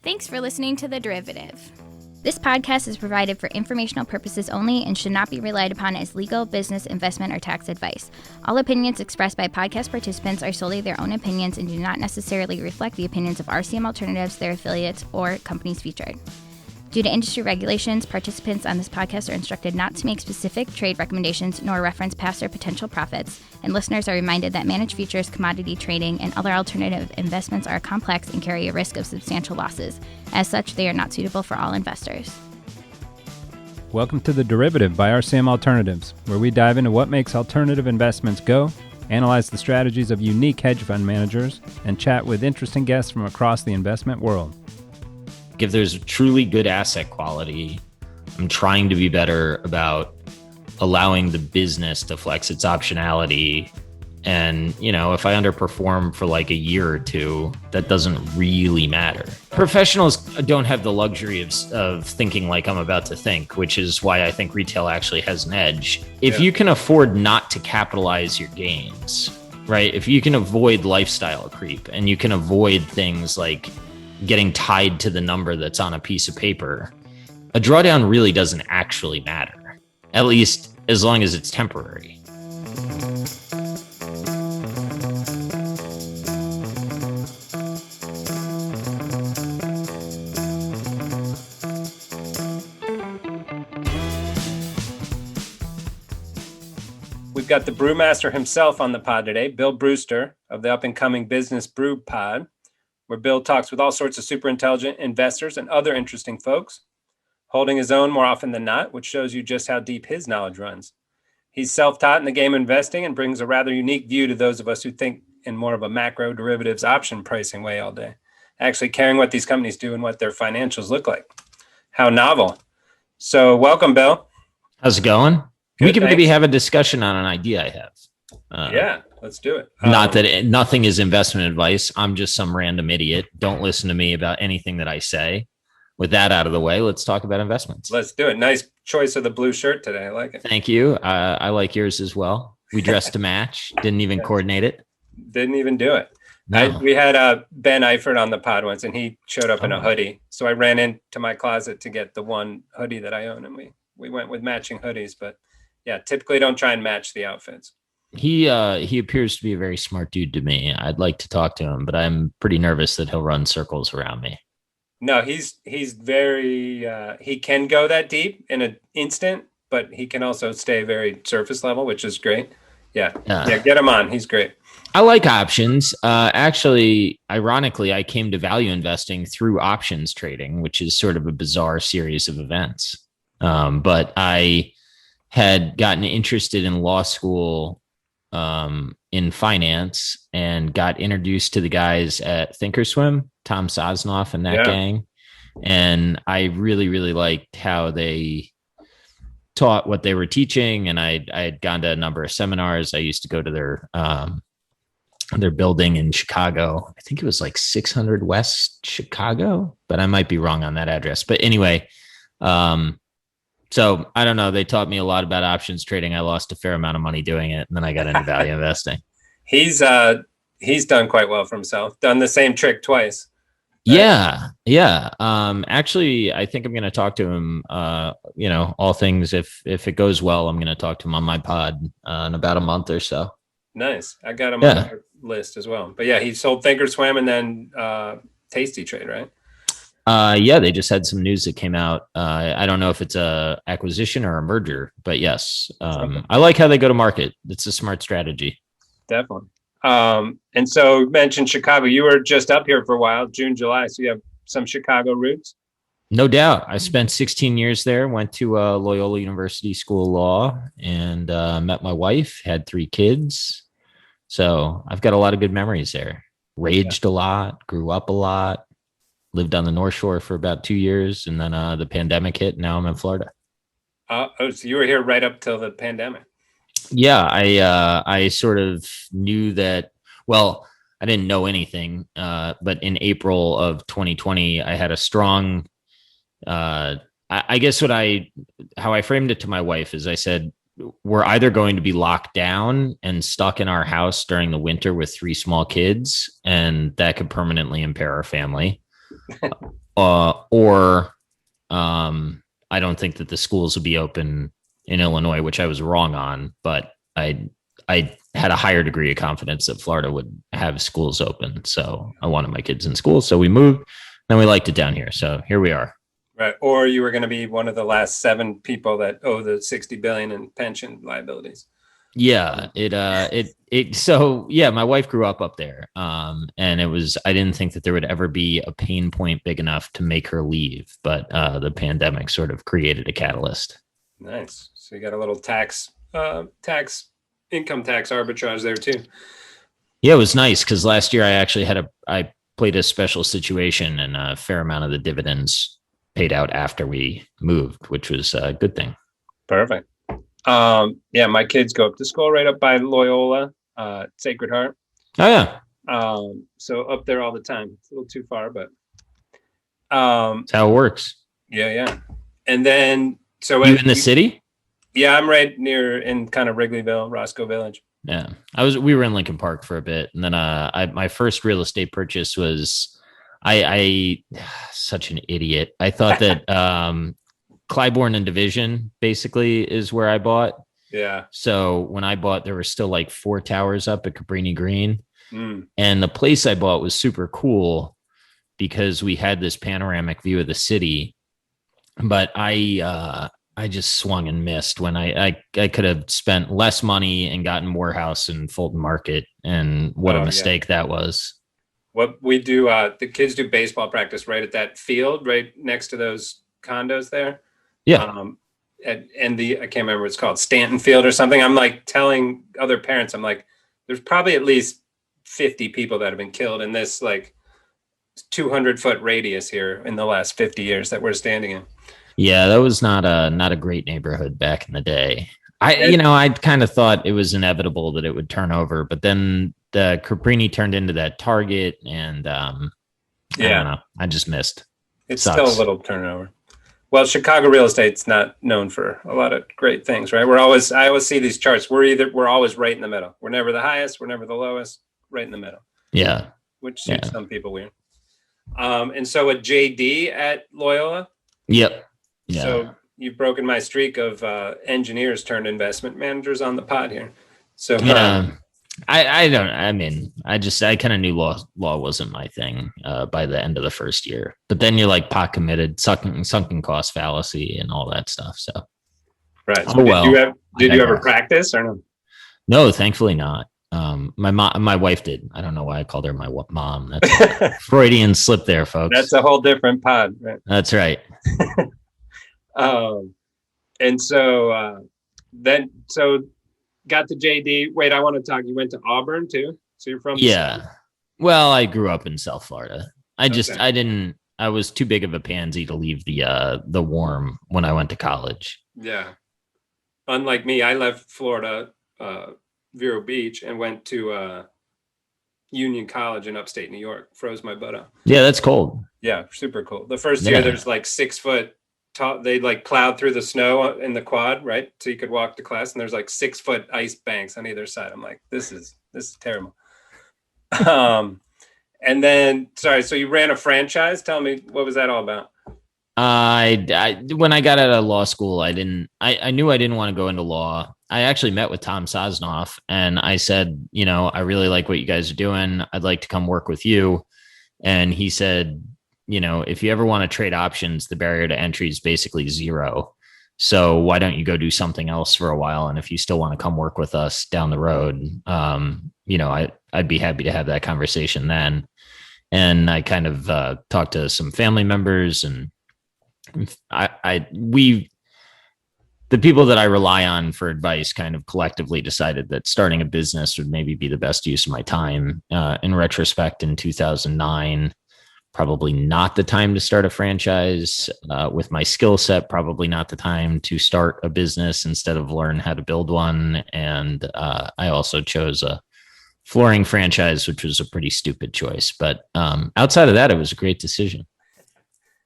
Thanks for listening to The Derivative. This podcast is provided for informational purposes only and should not be relied upon as legal, business, investment, or tax advice. All opinions expressed by podcast participants are solely their own opinions and do not necessarily reflect the opinions of RCM Alternatives, their affiliates, or companies featured. Due to industry regulations, participants on this podcast are instructed not to make specific trade recommendations nor reference past or potential profits, and listeners are reminded that managed futures, commodity trading, and other alternative investments are complex and carry a risk of substantial losses. As such, they are not suitable for all investors. Welcome to The Derivative by RCM Alternatives, where we dive into what makes alternative investments go, analyze the strategies of unique hedge fund managers, and chat with interesting guests from across the investment world. If there's truly good asset quality, I'm trying to be better about allowing the business to flex its optionality. And, if I underperform for like a year or two, that doesn't really matter. Professionals don't have the luxury of thinking like I'm about to think, which is why I think retail actually has an edge. If you can afford not to capitalize your gains, right? If you can avoid lifestyle creep and you can avoid things like getting tied to the number that's on a piece of paper, a drawdown really doesn't actually matter, at least as long as it's temporary. We've got the brewmaster himself on the pod today, Bill Brewster of the up-and-coming Business Brew pod, where Bill talks with all sorts of super intelligent investors and other interesting folks, holding his own more often than not, which shows you just how deep his knowledge runs. He's self-taught in the game of investing and brings a rather unique view to those of us who think in more of a macro derivatives option pricing way all day, actually caring what these companies do and what their financials look like. How novel. So welcome, Bill. How's it going? Good, we can thanks. maybe have a discussion on an idea I have. Yeah, let's do it. Not that nothing is investment advice. I'm just some random idiot. Don't listen to me about anything that I say. With that out of the way, let's talk about investments. Let's do it. Nice choice of the blue shirt today. I like it. Thank you. I like yours as well. We dressed to match. Didn't even coordinate it. Didn't even do it. No. We had Ben Eifert on the pod once, and he showed up in a hoodie. So I ran into my closet to get the one hoodie that I own, and we went with matching hoodies. But yeah, typically don't try and match the outfits. He appears to be a very smart dude to me. I'd like to talk to him, but I'm pretty nervous that he'll run circles around me. No, he's very he can go that deep in an instant, but he can also stay very surface level, which is great. Yeah, get him on. He's great. I like options. Actually, ironically, I came to value investing through options trading, which is sort of a bizarre series of events. But I had gotten interested in law school in finance and got introduced to the guys at Thinkorswim, Tom Sosnoff and that gang. And I really, really liked how they taught what they were teaching. And I had gone to a number of seminars. I used to go to their building in Chicago. I think it was like 600 West Chicago, but I might be wrong on that address. But anyway, so I don't know. They taught me a lot about options trading. I lost a fair amount of money doing it. And then I got into value investing. He's done quite well for himself. Done the same trick twice. Right? Yeah. Actually, I think I'm going to talk to him, all things. If it goes well, I'm going to talk to him on my pod in about a month or so. Nice. I got him on our list as well. But yeah, he sold Thinkorswim and then TastyTrade, right? They just had some news that came out. I don't know if it's a acquisition or a merger, but yes, I like how they go to market. It's a smart strategy. Definitely. And so you mentioned Chicago. You were just up here for a while, June, July. So you have some Chicago roots. No doubt. I spent 16 years there, went to Loyola University School of Law and met my wife, had 3 kids. So I've got a lot of good memories there. Raged a lot, grew up a lot. Lived on the North Shore for about 2 years, and then the pandemic hit. And now I'm in Florida. So you were here right up till the pandemic. Yeah, I sort of knew that. Well, I didn't know anything, but in April of 2020, I had a strong. I guess how I framed it to my wife is I said, we're either going to be locked down and stuck in our house during the winter with 3 small kids, and that could permanently impair our family. or I don't think that the schools will be open in Illinois, which I was wrong on, but I had a higher degree of confidence that Florida would have schools open. So I wanted my kids in school. So we moved, and we liked it down here. So here we are. Right. Or you were going to be one of the last 7 people that owe the 60 billion in pension liabilities. Yeah, so yeah, my wife grew up there. And I didn't think that there would ever be a pain point big enough to make her leave, but the pandemic sort of created a catalyst. Nice. So you got a little income tax arbitrage there too. Yeah, it was nice because last year I played a special situation, and a fair amount of the dividends paid out after we moved, which was a good thing. Perfect. Yeah, my kids go up to school right up by Loyola, Sacred Heart. Oh yeah. So up there all the time. It's a little too far, but that's how it works. Yeah. And then you in the city? Yeah, I'm right near in kind of Wrigleyville, Roscoe Village. Yeah, we were in Lincoln Park for a bit, and then my first real estate purchase was I such an idiot. I thought that Clybourne and Division basically is where I bought. Yeah. So when I bought, there were still like 4 towers up at Cabrini Green, and the place I bought was super cool because we had this panoramic view of the city. But I just swung and missed when I could have spent less money and gotten Morehouse and Fulton Market, and what a mistake that was. What we do, the kids do baseball practice right at that field, right next to those condos there. Yeah. And I can't remember what it's called, Stanton Field or something. I'm like telling other parents, I'm like, there's probably at least 50 people that have been killed in this like 200-foot radius here in the last 50 years that we're standing in. Yeah, that was not a great neighborhood back in the day. I kind of thought it was inevitable that it would turn over, but then the Cabrini turned into that Target, and I don't know. I just missed. It's still a little turnover. Well, Chicago real estate's not known for a lot of great things, right? I always see these charts. We're always right in the middle. We're never the highest. We're never the lowest. Right in the middle. Yeah. Which suits some people weird. And so a JD at Loyola. Yep. Yeah. So you've broken my streak of engineers turned investment managers on the pod here. So I kind of knew law wasn't my thing by the end of the first year. But then you're like pot committed, sunken cost fallacy, and all that stuff. So right. So did you ever practice or no? No, thankfully not. My wife did. I don't know why I called her my mom. That's a Freudian slip there, folks. That's a whole different pod. Right? That's right. And so got to JD. Wait, I want to talk. You went to Auburn too? So you're from Well, I grew up in South Florida. I was too big of a pansy to leave the warm when I went to college. Yeah. Unlike me, I left Florida, Vero Beach, and went to Union College in upstate New York. Froze my butt up. Yeah, that's cold. Yeah, super cold. The first year there's like 6 foot tall. They like plowed through the snow in the quad, right? So you could walk to class, and there's like 6 foot ice banks on either side. I'm like, this is terrible. And then, sorry, so you ran a franchise. Tell me, what was that all about? When I got out of law school, I knew I didn't want to go into law. I actually met with Tom Sosnoff, and I said, I really like what you guys are doing. I'd like to come work with you. And he said, if you ever want to trade options, the barrier to entry is basically zero. So why don't you go do something else for a while? And if you still want to come work with us down the road, I'd be happy to have that conversation then. And I kind of talked to some family members, and the people that I rely on for advice kind of collectively decided that starting a business would maybe be the best use of my time. In retrospect, in 2009, probably not the time to start a franchise. With my skill set, probably not the time to start a business instead of learn how to build one. And I also chose a flooring franchise, which was a pretty stupid choice. But outside of that, it was a great decision.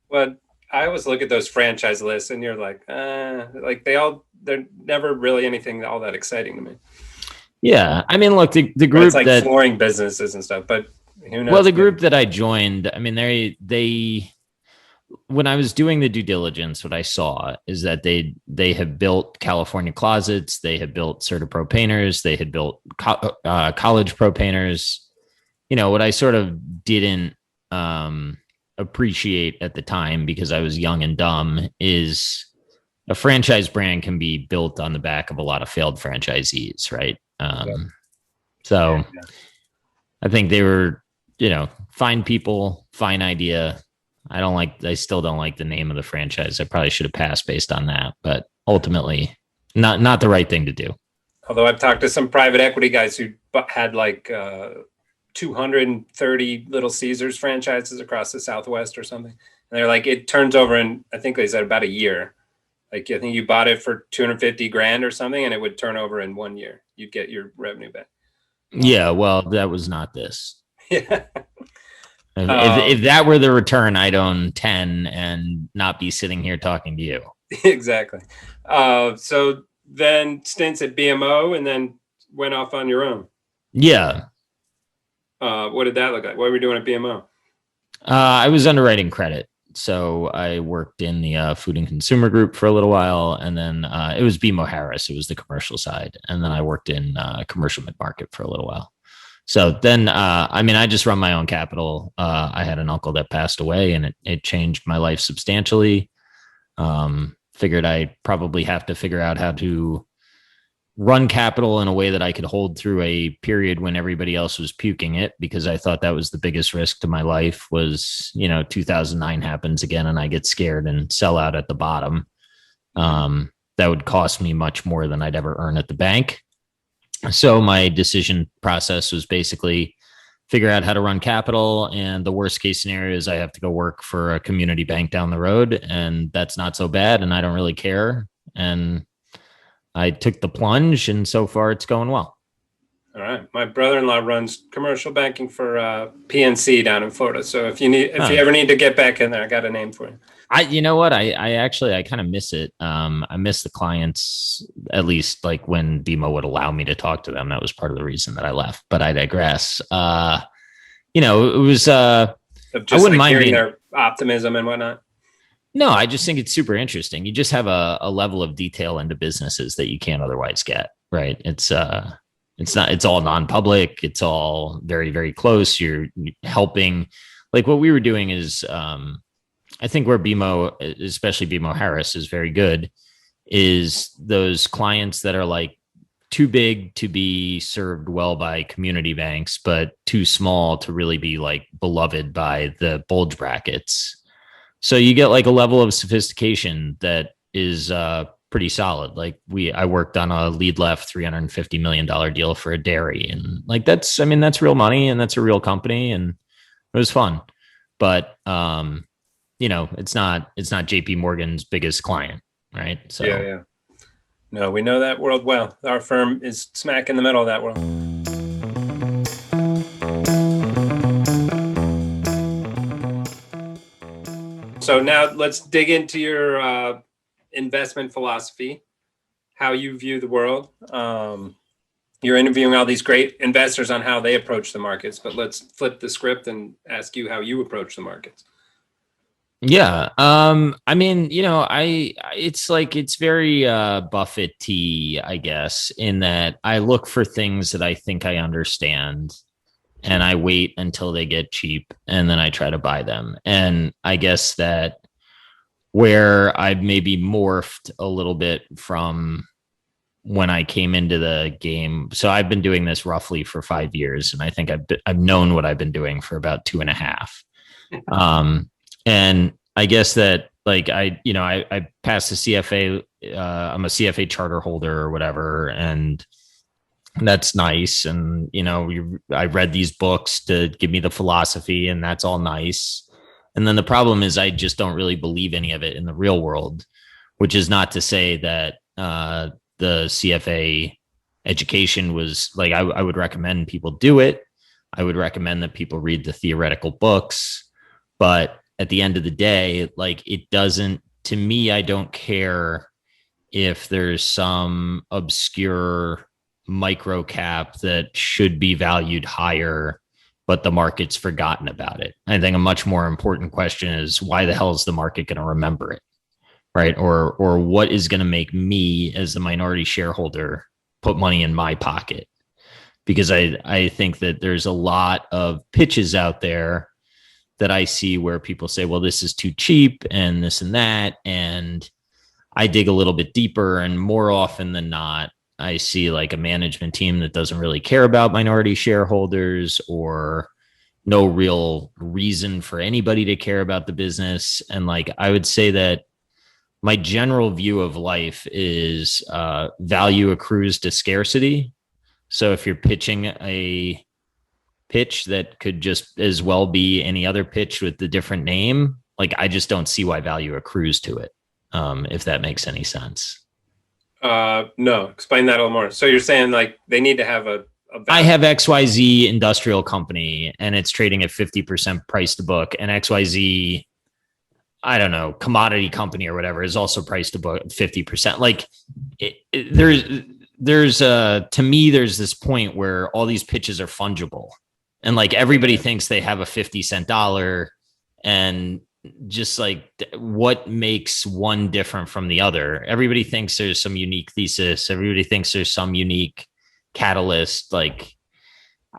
Well, I always look at those franchise lists, and you're like they're never really anything all that exciting to me. Yeah, I mean, look, the group it's like flooring businesses and stuff, but Who knows? Well, the group that I joined, I mean, they when I was doing the due diligence, what I saw is that they have built California closets, they had built Certapro painters, they had built college pro painters. You know, what I sort of didn't appreciate at the time, because I was young and dumb, is a franchise brand can be built on the back of a lot of failed franchisees, right? So I think they were, fine people, fine idea. I still don't like the name of the franchise. I probably should have passed based on that, but ultimately not the right thing to do. Although I've talked to some private equity guys who had like 230 Little Caesars franchises across the Southwest or something. And they're like, it turns over in, I think they said about a year. Like, I think you bought it for 250 grand or something, and it would turn over in 1 year. You'd get your revenue back. Yeah, well, that was not this. Yeah. If that were the return, I'd own 10 and not be sitting here talking to you. Exactly. So then stints at BMO and then went off on your own. Yeah. What did that look like? What were you doing at BMO? I was underwriting credit. So I worked in the food and consumer group for a little while. And then it was BMO Harris. It was the commercial side. And then I worked in commercial mid-market for a little while. So then, I just run my own capital. I had an uncle that passed away, and it changed my life substantially. Figured I probably have to figure out how to run capital in a way that I could hold through a period when everybody else was puking it, because I thought that was the biggest risk to my life was, 2009 happens again and I get scared and sell out at the bottom. That would cost me much more than I'd ever earn at the bank. So my decision process was basically figure out how to run capital. And the worst case scenario is I have to go work for a community bank down the road. And that's not so bad. And I don't really care. And I took the plunge, and so far it's going well. All right. My brother-in-law runs commercial banking for PNC down in Florida. So if you ever need to get back in there, I got a name for you. You know what? I kind of miss it. I miss the clients, at least like when BMO would allow me to talk to them. That was part of the reason that I left, but I digress. It was, I wouldn't mind hearing their optimism and whatnot. No, I just think it's super interesting. You just have a level of detail into businesses that you can't otherwise get, right? It's all non-public. It's all very, very close. You're helping, like what we were doing is, I think where BMO, especially BMO Harris, is very good is those clients that are like too big to be served well by community banks, but too small to really be like beloved by the bulge brackets. So you get like a level of sophistication that is pretty solid. Like I worked on a lead left $350 million deal for a dairy, and like that's real money, and that's a real company, and it was fun. But it's not JP Morgan's biggest client, right? So yeah. No, we know that world well. Our firm is smack in the middle of that world. So now let's dig into your investment philosophy, how you view the world. You're interviewing all these great investors on how they approach the markets, but let's flip the script and ask you how you approach the markets. Yeah. It's very Buffett-y, I guess, in that I look for things that I think I understand, and I wait until they get cheap, and then I try to buy them. And I guess that where I've maybe morphed a little bit from when I came into the game. So I've been doing this roughly for 5 years, and I think I've known what I've been doing for about 2.5. And I guess that like I passed the CFA. I'm a CFA charter holder or whatever, and that's nice. And I read these books to give me the philosophy, and that's all nice. And then the problem is I just don't really believe any of it in the real world, which is not to say that the CFA education was like I would recommend people do it. I would recommend that people read the theoretical books, but at the end of the day, like it doesn't, to me, I don't care if there's some obscure micro cap that should be valued higher but the market's forgotten about it. I think a much more important question is, why the hell is the market going to remember it? Right. Or what is going to make me as the minority shareholder put money in my pocket? Because I think that there's a lot of pitches out there that I see where people say, well, this is too cheap and this and that. And I dig a little bit deeper, and more often than not, I see like a management team that doesn't really care about minority shareholders, or no real reason for anybody to care about the business. And like, I would say that my general view of life is value accrues to scarcity. So if you're pitching a pitch that could just as well be any other pitch with a different name, like, I just don't see why value accrues to it, if that makes any sense. No, explain that a little more. So you're saying like they need to have a I have XYZ industrial company and it's trading at 50% price to book, and XYZ, I don't know, commodity company or whatever is also priced to book 50%. Like there's to me, there's this point where all these pitches are fungible, and like everybody thinks they have a 50-cent dollar, and just like, what makes one different from the other? Everybody thinks there's some unique thesis. Everybody thinks there's some unique catalyst. Like,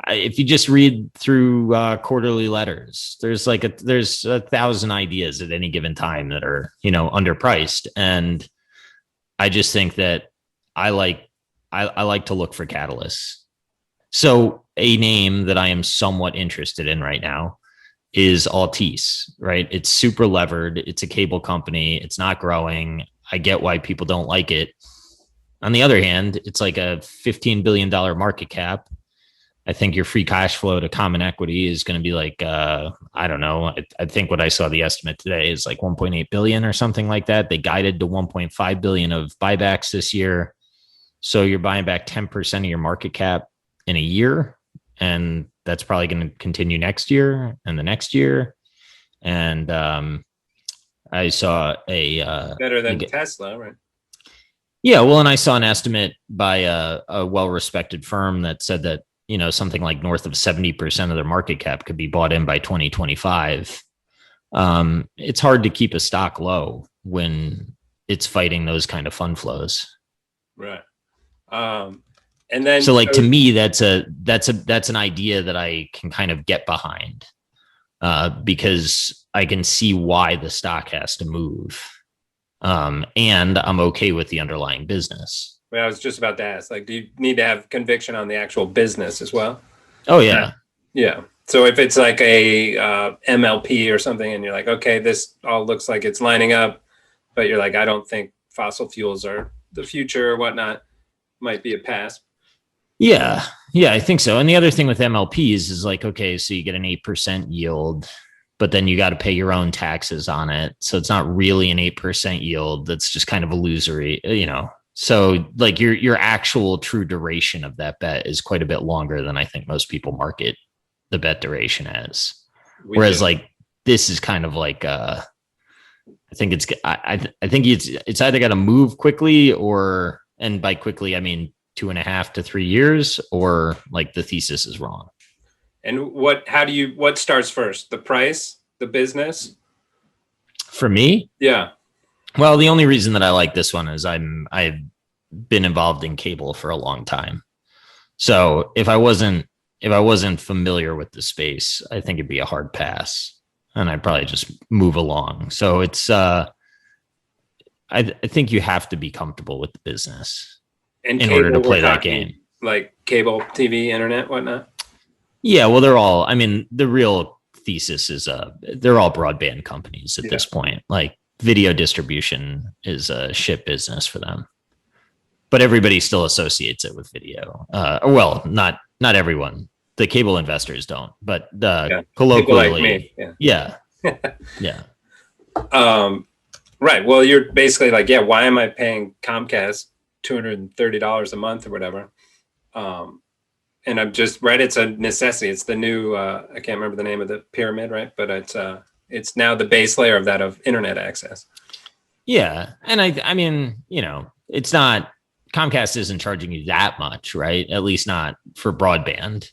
if you just read through quarterly letters, there's 1,000 ideas at any given time that are, underpriced. And I just think that I like to look for catalysts. So a name that I am somewhat interested in right now is Altice, right? It's super levered. It's a cable company. It's not growing. I get why people don't like it. On the other hand, it's like a $15 billion market cap. I think your free cash flow to common equity is going to be like, I don't know. I think what I saw the estimate today is like 1.8 billion or something like that. They guided to 1.5 billion of buybacks this year. So you're buying back 10% of your market cap in a year. And that's probably going to continue next year and the next year. And I saw better than Tesla, right? Yeah. Well, and I saw an estimate by a well-respected firm that said that, something like north of 70% of their market cap could be bought in by 2025. It's hard to keep a stock low when it's fighting those kind of fund flows. Right. And then, to me, that's an idea that I can kind of get behind, because I can see why the stock has to move. And I'm okay with the underlying business. Well, I was just about to ask, like, do you need to have conviction on the actual business as well? Oh yeah. Yeah. So if it's like a MLP or something, and you're like, okay, this all looks like it's lining up, but you're like, I don't think fossil fuels are the future or whatnot, might be a pass. Yeah, I think so. And the other thing with MLPs is like, okay, so you get an 8% yield, but then you got to pay your own taxes on it. So it's not really an 8% yield. That's just kind of illusory, So like your actual true duration of that bet is quite a bit longer than I think most people market the bet duration as. Whereas like, this is kind of like, I think it's either got to move quickly, and by quickly, I mean 2.5 to 3 years, or like the thesis is wrong. And what starts first? The price, the business? For me? Yeah. Well, the only reason that I like this one is I've been involved in cable for a long time. So if I wasn't familiar with the space, I think it'd be a hard pass, and I'd probably just move along. So it's, I think you have to be comfortable with the business in order to play that game. Like cable, TV, internet, whatnot. Yeah, well, the real thesis is they're all broadband companies at this point. Like, video distribution is a shit business for them, but everybody still associates it with video. Well, not everyone. The cable investors don't, but colloquially, like me. Yeah. Yeah. Right. Well, you're basically like, yeah, why am I paying Comcast $230 a month or whatever? And I'm just right. It's a necessity. It's the new, I can't remember the name of the pyramid, right? But it's now the base layer of that of internet access. Yeah. And I mean, it's not, Comcast isn't charging you that much, right? At least not for broadband.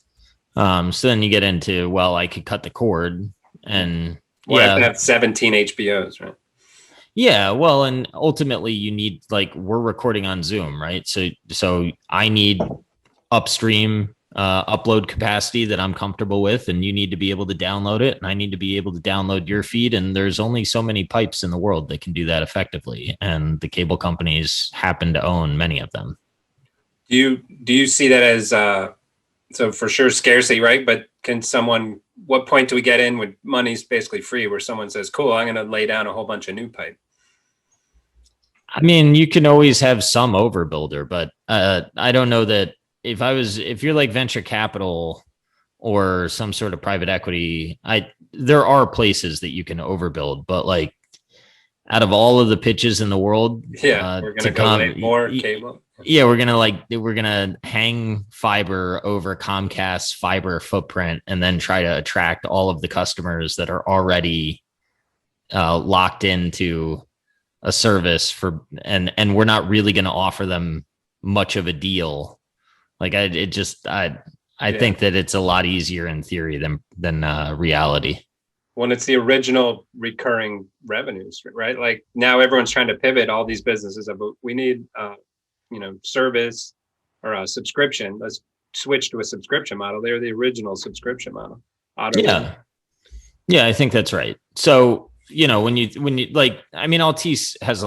So then you get into, well, I could cut the cord and Well, I have to have 17 HBOs, right? yeah, well, and ultimately you need, like, we're recording on Zoom, right? So I need upstream upload capacity that I'm comfortable with, and you need to be able to download it, and I need to be able to download your feed, and there's only so many pipes in the world that can do that effectively, and the cable companies happen to own many of them. Do you see that as so for sure scarcity, right? But what point do we get in when money's basically free, where someone says, cool, I'm going to lay down a whole bunch of new pipe? I mean, you can always have some overbuilder, but I don't know that if you're like venture capital or some sort of private equity, there are places that you can overbuild, but like out of all of the pitches in the world, we're going to go lay more cable. Yeah, we're gonna hang fiber over Comcast's fiber footprint and then try to attract all of the customers that are already locked into a service and we're not really going to offer them much of a deal. Like I think that it's a lot easier in theory than reality. When it's the original recurring revenues, right? Like now everyone's trying to pivot all these businesses of, we need service or a subscription. Let's switch to a subscription model. They're the original subscription model. Yeah, I think that's right. So when you like, I mean, Altice has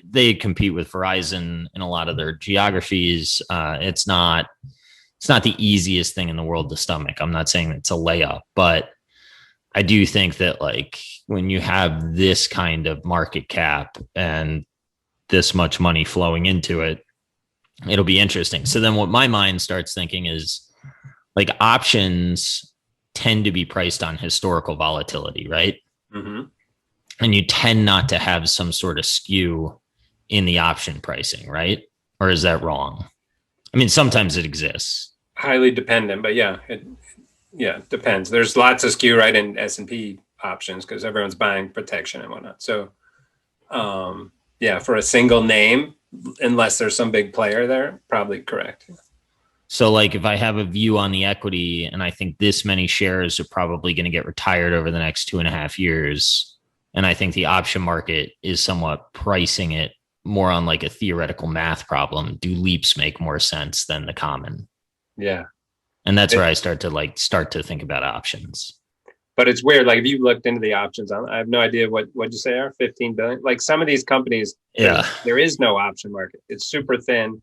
they compete with Verizon in a lot of their geographies. It's not the easiest thing in the world to stomach. I'm not saying it's a layup, but I do think that, like, when you have this kind of market cap and this much money flowing into it, it'll be interesting. So then what my mind starts thinking is, like, options tend to be priced on historical volatility, right? Mm-hmm. And you tend not to have some sort of skew in the option pricing, right? Or is that wrong? I mean, sometimes it exists. Highly dependent, but it depends. There's lots of skew, right, in S&P options because everyone's buying protection and whatnot. So, for a single name, unless there's some big player there, probably correct. So, like, if I have a view on the equity and I think this many shares are probably going to get retired over the next 2.5 years, and I think the option market is somewhat pricing it more on like a theoretical math problem, do leaps make more sense than the common? Yeah. And that's where I start to think about options. But it's weird. Like, if you looked into the options, I have no idea what'd you say are 15 billion. Like some of these companies, there is no option market. It's super thin,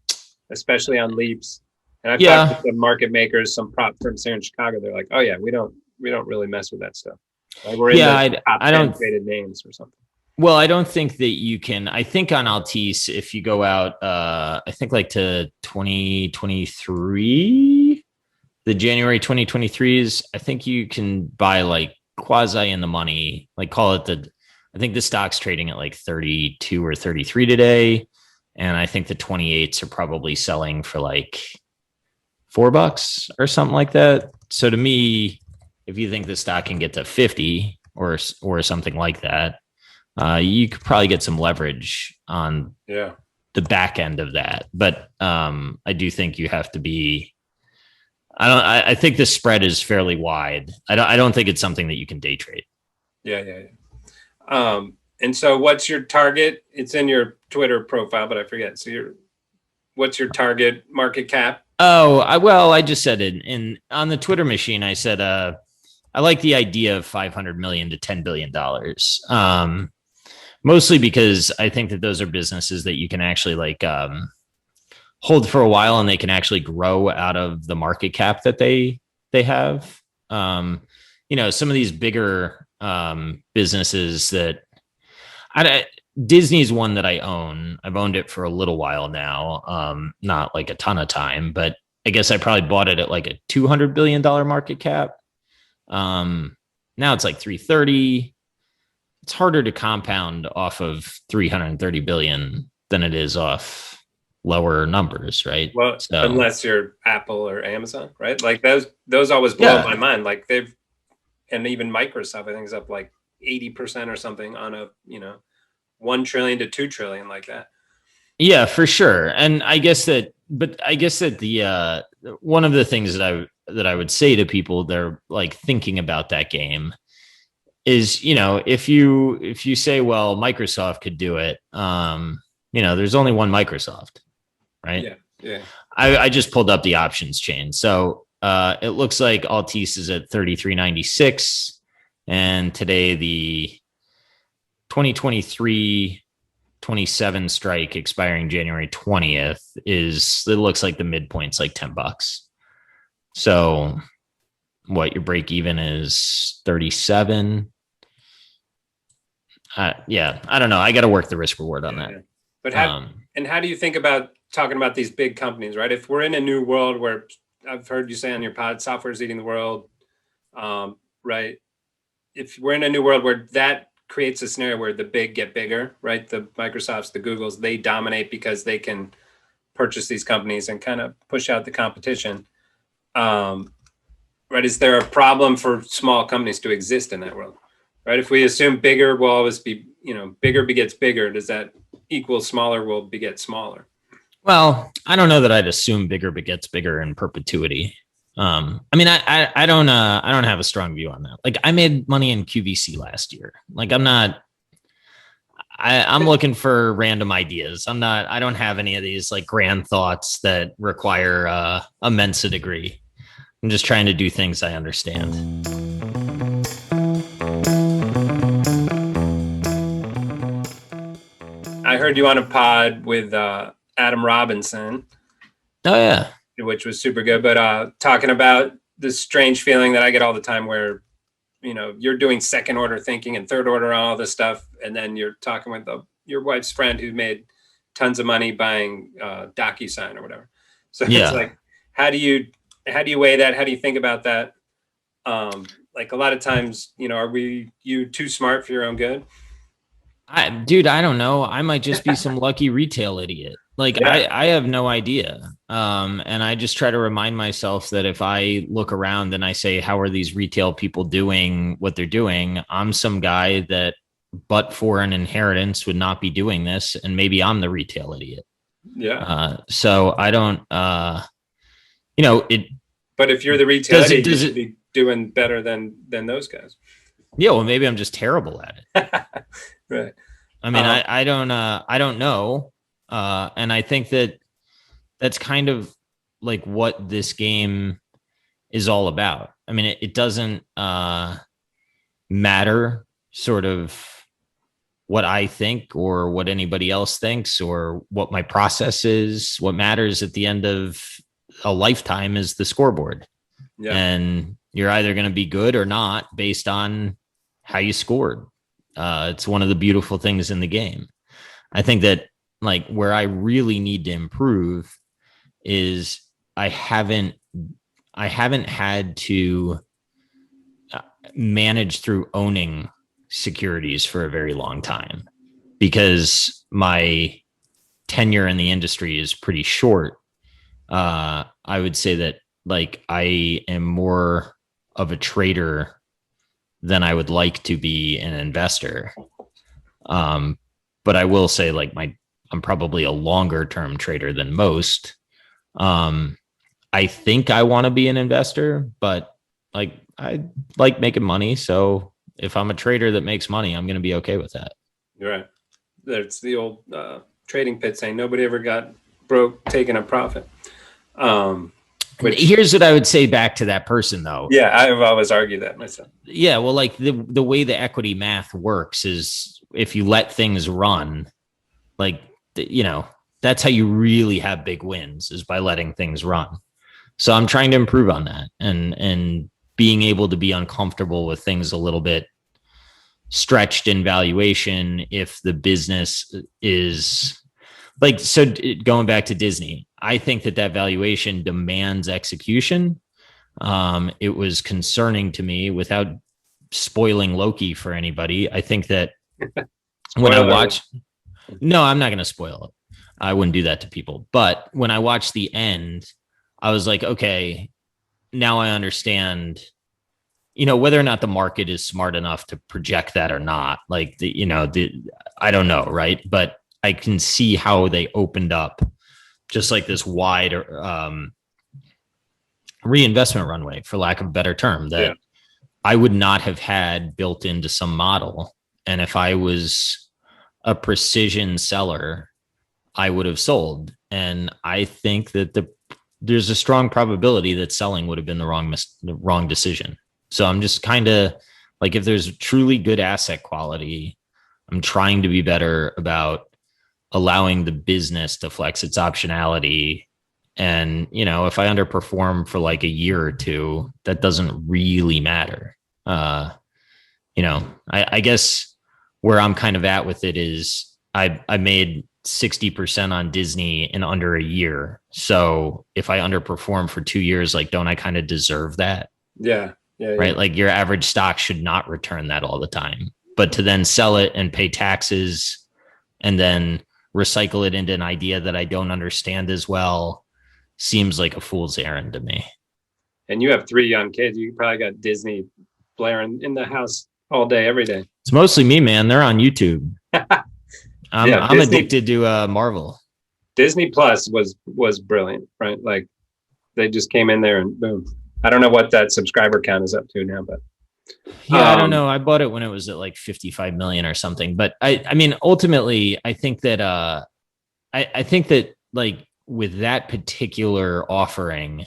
especially on leaps. And I've talked to some market makers, some prop firms here in Chicago. They're like, oh yeah, we don't really mess with that stuff. Like, we're in the top 10 traded names or something. Well, I don't think that you can. I think on Altice, if you go out, I think like to 2023, the January 2023s, I think you can buy like quasi in the money, like call it I think the stock's trading at like 32 or 33 today. And I think the 28s are probably selling for like $4 or something like that. So to me, if you think the stock can get to 50 or something like that, you could probably get some leverage on the back end of that. But I do think you have to be. I think the spread is fairly wide. I don't think it's something that you can day trade. Yeah. And so, what's your target? It's in your Twitter profile, but I forget. So, what's your target market cap? Oh, I just said it on the Twitter machine. I said I like the idea of $500 million to $10 billion. Mostly because I think that those are businesses that you can actually hold for a while, and they can actually grow out of the market cap that they have. Some of these bigger businesses that Disney's one that I own. I've owned it for a little while now, not like a ton of time, but I guess I probably bought it at like a $200 billion market cap. Now it's like 330. It's harder to compound off of 330 billion than it is off lower numbers, right? Well, unless you're Apple or Amazon, right? Like those always blow my mind. Like and even Microsoft, I think, is up like 80% or something on a 1 trillion to 2 trillion, like that. Yeah, for sure. And I guess that the one of the things that that I would say to people that are like thinking about that game is, you know, if you say, well, Microsoft could do it, you know, there's only one Microsoft, right? Yeah. Yeah. I just pulled up the options chain. So it looks like Altice is at 33.96, and today the 2023 27 strike expiring January 20th is, it looks like the midpoint's like $10. So what, your break even is 37. Yeah, I don't know. I got to work the risk reward on that. But how do you think about talking about these big companies, right? If we're in a new world where, I've heard you say on your pod, software is eating the world, right? If we're in a new world where that creates a scenario where the big get bigger, right? The Microsofts, the Googles, they dominate because they can purchase these companies and kind of push out the competition. Right? Is there a problem for small companies to exist in that world? Right? If we assume bigger will always be, you know, bigger begets bigger, does that equal smaller will beget smaller? Well, I don't know that I'd assume bigger begets bigger in perpetuity. I mean, I don't have a strong view on that. Like, I made money in QVC last year. Like, I'm looking for random ideas. I don't have any of these like grand thoughts that require a Mensa degree. I'm just trying to do things I understand. I heard you on a pod with Adam Robinson. Oh yeah. Which was super good, but talking about this strange feeling that I get all the time where, you know, you're doing second order thinking and third order on all this stuff, and then you're talking with your wife's friend who made tons of money buying DocuSign or whatever. So It's like, how do you weigh that? How do you think about that? Like, a lot of times, you know, are you too smart for your own good? Dude, I don't know. I might just be some lucky retail idiot. Like, yeah. I have no idea. And I just try to remind myself that if I look around and I say, how are these retail people doing what they're doing? I'm some guy that, but for an inheritance, would not be doing this. And maybe I'm the retail idiot. Yeah. So I don't, you know, it. But if you're the retail idiot, you should be doing better than those guys. Yeah. Well, maybe I'm just terrible at it. Right. I mean, I don't know. And I think that's kind of like what this game is all about. I mean, it doesn't matter sort of what I think or what anybody else thinks or what my process is. What matters at the end of a lifetime is the scoreboard. Yeah. And you're either going to be good or not based on how you scored. It's one of the beautiful things in the game. I think that, like, where I really need to improve is I haven't had to manage through owning securities for a very long time because my tenure in the industry is pretty short. I would say that, like, I am more of a trader than I would like to be an investor. But I will say, like, I'm probably a longer term trader than most. I think I want to be an investor, but like, I like making money. So if I'm a trader that makes money, I'm going to be okay with that. You're right. That's the old trading pit saying, nobody ever got broke taking a profit. Here's what I would say back to that person, though. Yeah, I've always argued that myself. Yeah, well, like the way the equity math works is if you let things run, like, you know, that's how you really have big wins, is by letting things run. So I'm trying to improve on that and being able to be uncomfortable with things a little bit stretched in valuation if the business is like, so going back to Disney, I think that valuation demands execution. It was concerning to me, without spoiling Loki for anybody. I think that when I watch, no, I'm not going to spoil it. I wouldn't do that to people. But when I watched the end, I was like, okay, now I understand, you know, whether or not the market is smart enough to project that or not. Like, I don't know. Right. But I can see how they opened up just like this wide reinvestment runway, for lack of a better term, that I would not have had built into some model. And if I was a precision seller, I would have sold. And I think that there's a strong probability that selling would have been the wrong decision. So I'm just kind of like, if there's truly good asset quality, I'm trying to be better about allowing the business to flex its optionality. And, if I underperform for like a year or two, that doesn't really matter. I guess where I'm kind of at with it is I made 60% on Disney in under a year. So if I underperform for 2 years, like, don't I kind of deserve that? Yeah. Right. Like, your average stock should not return that all the time, but to then sell it and pay taxes and then recycle it into an idea that I don't understand as well seems like a fool's errand to me. And you have 3 young kids. You probably got Disney blaring in the house all day, every day. It's mostly me, man. They're on YouTube. I'm addicted to Marvel. Disney Plus was brilliant, right? Like, they just came in there and boom. I don't know what that subscriber count is up to now, but I don't know. I bought it when it was at like 55 million or something. But I mean, ultimately, I think that I think that, like, with that particular offering,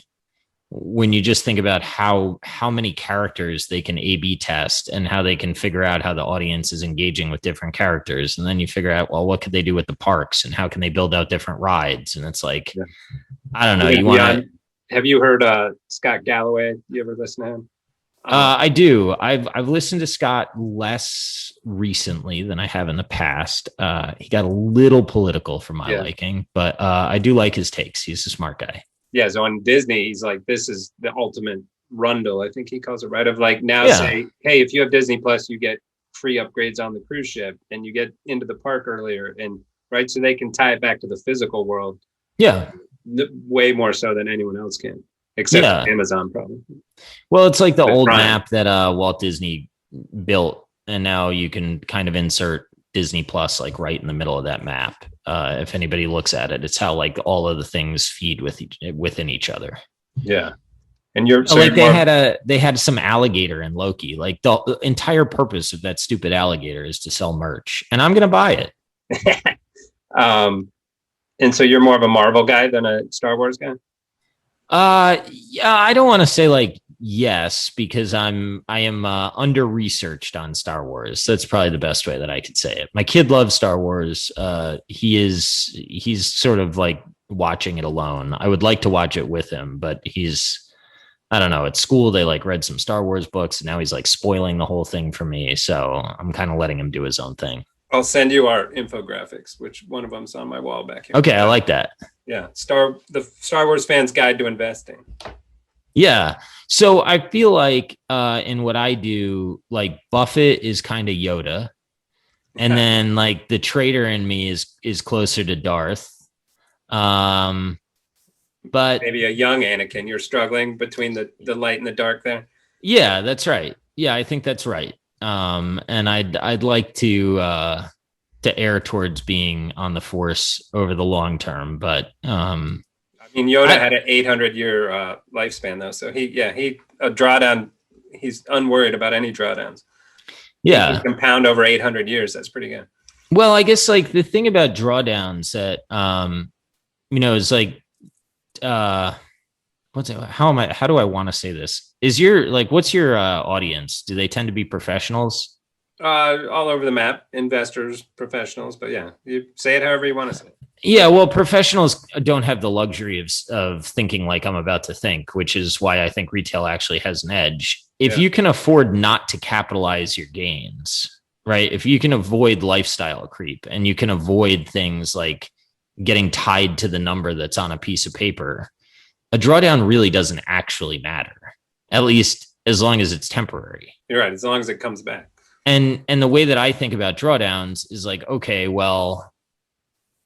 when you just think about how many characters they can A/B test and how they can figure out how the audience is engaging with different characters, and then you figure out, well, what could they do with the parks and how can they build out different rides? And it's like, I don't know. Have you heard Scott Galloway? You ever listen to him? I do. I've listened to Scott less recently than I have in the past. He got a little political for my liking, but I do like his takes. He's a smart guy. Yeah. So on Disney, he's like, this is the ultimate rundle, I think he calls it, right? Of like, now say, hey, if you have Disney Plus, you get free upgrades on the cruise ship and you get into the park earlier, and right. So they can tie it back to the physical world. Yeah. Way more so than anyone else can. Except Amazon, probably. Well, it's like the old map that Walt Disney built, and now you can kind of insert Disney Plus like right in the middle of that map. If anybody looks at it, it's how like all of the things feed within each other. Yeah, and you're like they had some alligator in Loki. Like, the entire purpose of that stupid alligator is to sell merch, and I'm gonna buy it. And so you're more of a Marvel guy than a Star Wars guy? Yeah, I don't want to say like yes, because I am under researched on Star Wars. That's probably the best way that I could say it. My kid loves Star Wars. He's sort of like watching it alone. I would like to watch it with him, but I don't know, at school they like read some Star Wars books, and now he's like spoiling the whole thing for me. So I'm kind of letting him do his own thing. I'll send you our infographics, which one of them's on my wall back here. Okay, I like that. Yeah, the Star Wars Fan's Guide to Investing. Yeah. So I feel like in what I do, like, Buffett is kind of Yoda. And then like the trader in me is closer to Darth. But maybe a young Anakin. You're struggling between the light and the dark there. Yeah, that's right. Yeah, I think that's right. And I'd like to err towards being on the Force over the long term, but I mean, Yoda had an 800-year lifespan though, so he a drawdown. He's unworried about any drawdowns. Yeah, he can compound over 800 years. That's pretty good. Well, I guess like the thing about drawdowns that is like how do I want to say this? What's your audience? Do they tend to be professionals? All over the map, investors, professionals, but yeah, you say it however you want to say it. Yeah, well, professionals don't have the luxury of thinking like I'm about to think, which is why I think retail actually has an edge. If you can afford not to capitalize your gains, right? If you can avoid lifestyle creep and you can avoid things like getting tied to the number that's on a piece of paper, a drawdown really doesn't actually matter, at least as long as it's temporary. You're right, as long as it comes back. And the way that I think about drawdowns is like, okay, well,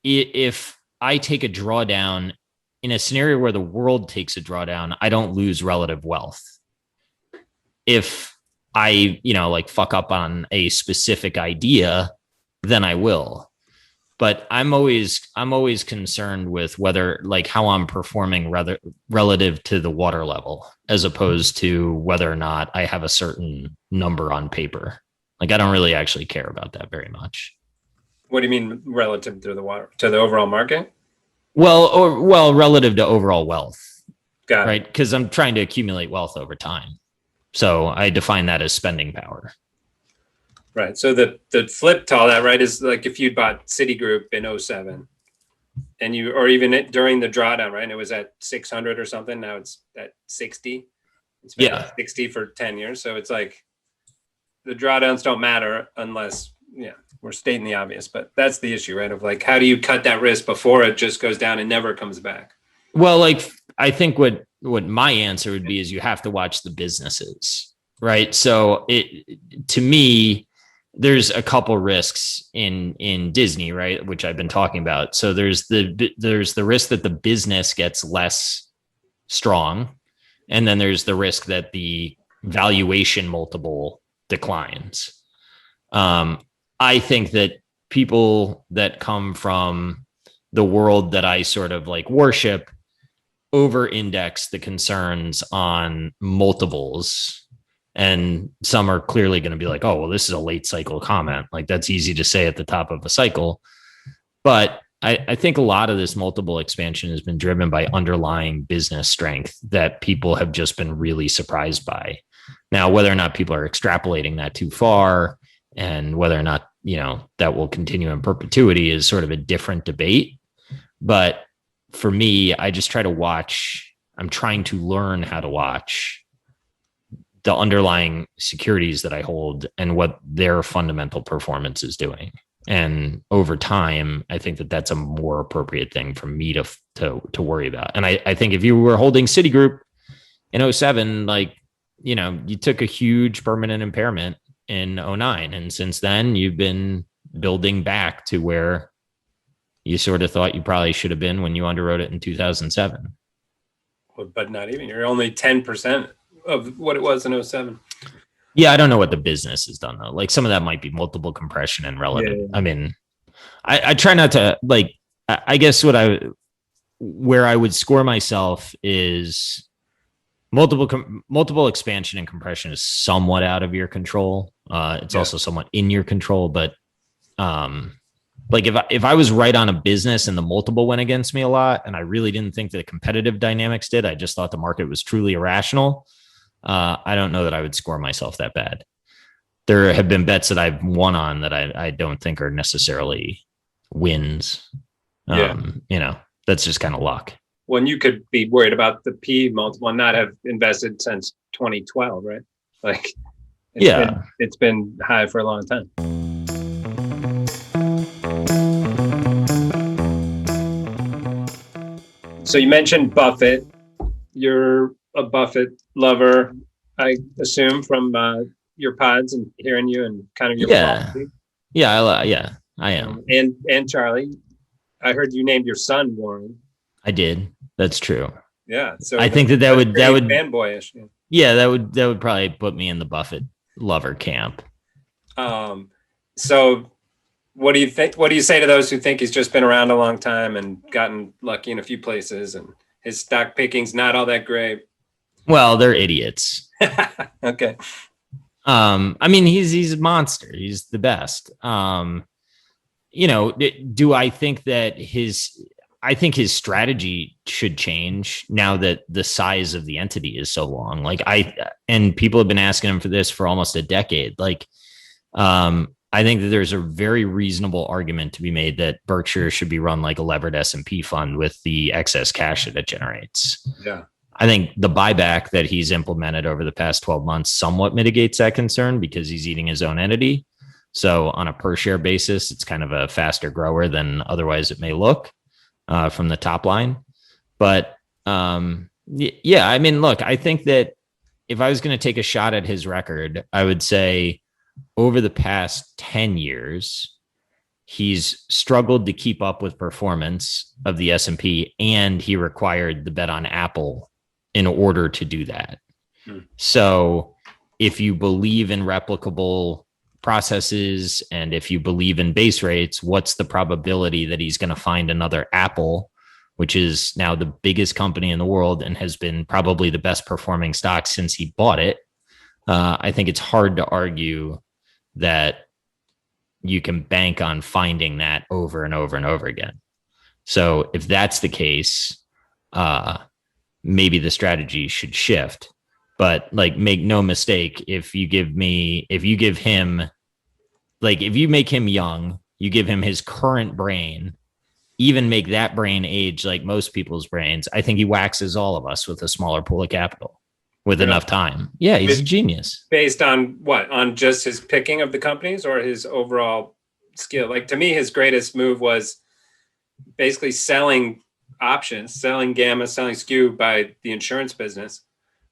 if I take a drawdown in a scenario where the world takes a drawdown, I don't lose relative wealth. If I, like fuck up on a specific idea, then I will. but I'm always concerned with whether like how I'm performing rather relative to the water level, as opposed to whether or not I have a certain number on paper. Like I don't really actually care about that very much. What do you mean relative to the overall market? Well, relative to overall wealth, Got right? it. Because I'm trying to accumulate wealth over time. So I define that as spending power. Right. So the flip to all that, right, is like if you'd bought Citigroup in '07 and or even during the drawdown, right, and it was at 600 or something. Now it's at 60. It's been at 60 for 10 years. So it's like the drawdowns don't matter unless, we're stating the obvious, but that's the issue, right? Of like, how do you cut that risk before it just goes down and never comes back? Well, like I think what my answer would be is you have to watch the businesses, right? So to me, there's a couple risks in Disney, right, which I've been talking about. So there's the risk that the business gets less strong, and then there's the risk that the valuation multiple declines. I think that people that come from the world that I sort of like worship over index the concerns on multiples. And some are clearly going to be like, oh, well, this is a late cycle comment. Like that's easy to say at the top of a cycle. But I think a lot of this multiple expansion has been driven by underlying business strength that people have just been really surprised by. Now, whether or not people are extrapolating that too far and whether or not, that will continue in perpetuity is sort of a different debate. But for me, I just try to watch. I'm trying to learn how to watch the underlying securities that I hold and what their fundamental performance is doing. And over time, I think that that's a more appropriate thing for me to worry about. And I think if you were holding Citigroup in '07, like, you took a huge permanent impairment in '09. And since then you've been building back to where you sort of thought you probably should have been when you underwrote it in 2007. But not even, you're only 10% of what it was in '07. Yeah, I don't know what the business has done though. Like some of that might be multiple compression and relative. Yeah. I mean, I try not to like. I guess where I would score myself is multiple expansion and compression is somewhat out of your control. It's also somewhat in your control, but like if I was right on a business and the multiple went against me a lot, and I really didn't think that the competitive dynamics did, I just thought the market was truly irrational. I don't know that I would score myself that bad. There have been bets that I've won on that I don't think are necessarily wins. That's just kind of luck. When you could be worried about the P multiple and not have invested since 2012, right? Like, it's been high for a long time. So you mentioned Buffett. You're a Buffett lover, I assume, from your pods and hearing you and kind of your policy. I am. And Charlie, I heard you named your son Warren. I did. That's true. Yeah. So I think that would fanboyish. Yeah, that would probably put me in the Buffett lover camp. So what do you think? What do you say to those who think he's just been around a long time and gotten lucky in a few places and his stock picking's not all that great? Well, they're idiots. Okay. I mean, he's a monster. He's the best. Do I think that I think his strategy should change now that the size of the entity is so long. And people have been asking him for this for almost a decade. I think that there's a very reasonable argument to be made that Berkshire should be run like a levered S&P fund with the excess cash that it generates. Yeah. I think the buyback that he's implemented over the past 12 months somewhat mitigates that concern because he's eating his own entity. So on a per share basis, it's kind of a faster grower than otherwise it may look from the top line. But I mean, look, I think that if I was going to take a shot at his record, I would say over the past 10 years, he's struggled to keep up with performance of the S&P, and he required the bet on Apple in order to do that. So if you believe in replicable processes and if you believe in base rates, what's the probability that he's going to find another Apple, which is now the biggest company in the world and has been probably the best performing stock since he bought it? I think it's hard to argue that you can bank on finding that over and over and over again. So if that's the case, maybe the strategy should shift. But like, make no mistake, if you make him young, you give him his current brain, even make that brain age like most people's brains, I think he waxes all of us with a smaller pool of capital with enough time. Yeah, he's a genius. Based on what? On just his picking of the companies or his overall skill? Like, to me, his greatest move was basically selling options, selling gamma, selling skew by the insurance business.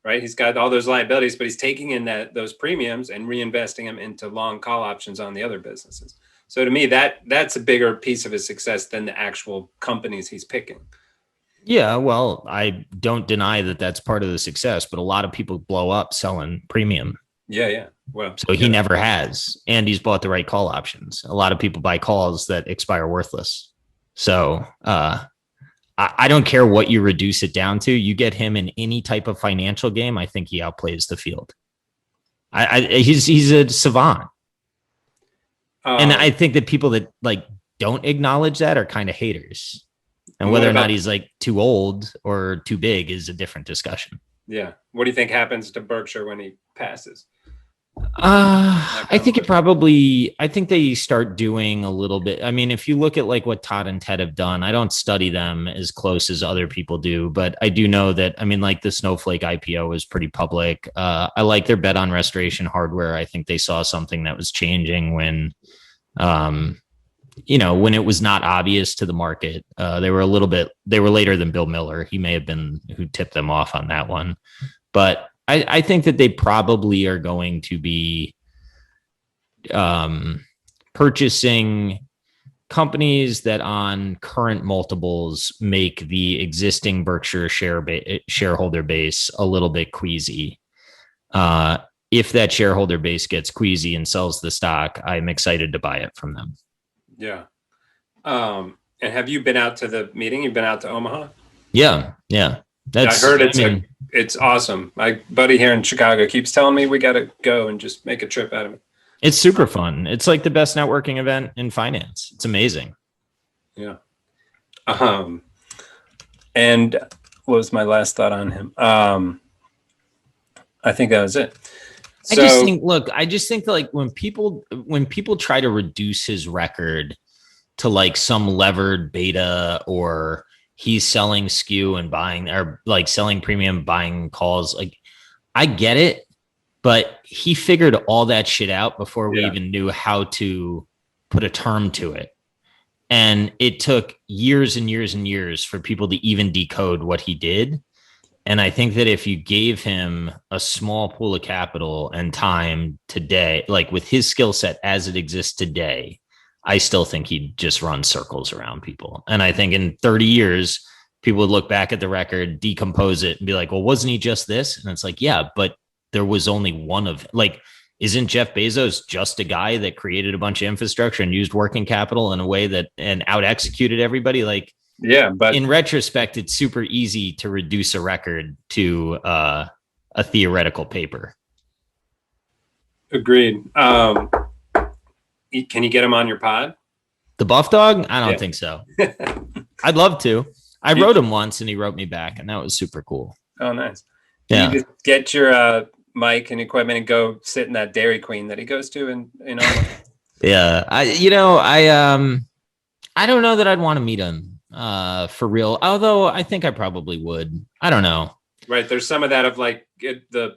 Right, he's got all those liabilities, but he's taking in those premiums and reinvesting them into long call options on the other businesses. So to me, that's a bigger piece of his success than the actual companies he's picking. Yeah, well, I don't deny that that's part of the success, but a lot of people blow up selling premium. Yeah. Well, so he never has, and he's bought the right call options. A lot of people buy calls that expire worthless. So, I don't care what you reduce it down to. You get him in any type of financial game, I think he outplays the field. He's a savant. And I think that people that like don't acknowledge that are kind of haters. And whether or not he's like too old or too big is a different discussion. Yeah. What do you think happens to Berkshire when he passes? I think they start doing a little bit. I mean, if you look at like what Todd and Ted have done, I don't study them as close as other people do, but I do know that, I mean, like the Snowflake IPO was pretty public. I like their bet on restoration hardware. I think they saw something that was changing when when it was not obvious to the market. They were later than Bill Miller. He may have been who tipped them off on that one, but I think that they probably are going to be purchasing companies that on current multiples make the existing Berkshire shareholder base a little bit queasy. If that shareholder base gets queasy and sells the stock, I'm excited to buy it from them. Yeah. And have you been out to the meeting? You've been out to Omaha? Yeah. I heard it's awesome. My buddy here in Chicago keeps telling me we got to go and just make a trip out of it. It's super fun. It's like the best networking event in finance. It's amazing. Yeah. And what was my last thought on him? I think that was it. I just think that like when people try to reduce his record to like some levered beta or he's selling skew and buying or like selling premium, buying calls, like I get it, but he figured all that shit out before we even knew how to put a term to it. And it took years and years and years for people to even decode what he did. And I think that if you gave him a small pool of capital and time today, like with his skill set as it exists today, I still think he'd just run circles around people. And I think in 30 years, people would look back at the record, decompose it and be like, well, wasn't he just this? And it's like, yeah, but there was only one of like, isn't Jeff Bezos just a guy that created a bunch of infrastructure and used working capital in a way that and out executed everybody? Like, yeah, but in retrospect, it's super easy to reduce a record to a theoretical paper. Agreed. Can you get him on your pod? The Buff Dog? I don't think so. I'd love to. I wrote him once and he wrote me back and that was super cool. Oh, nice. Yeah. You just get your mic and equipment and go sit in that Dairy Queen that he goes to in Omaha. Yeah. I don't know that I'd want to meet him for real. Although I think I probably would. I don't know. Right. There's some of that of like the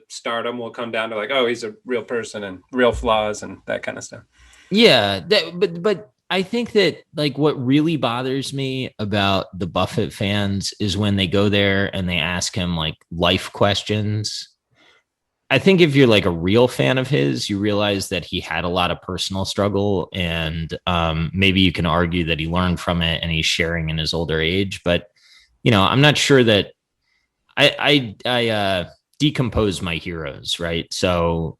stardom will come down to like, oh, he's a real person and real flaws and that kind of stuff. Yeah. But I think that like what really bothers me about the Buffett fans is when they go there and they ask him like life questions. I think if you're like a real fan of his, you realize that he had a lot of personal struggle and maybe you can argue that he learned from it and he's sharing in his older age. But, I'm not sure that I decompose my heroes, right? So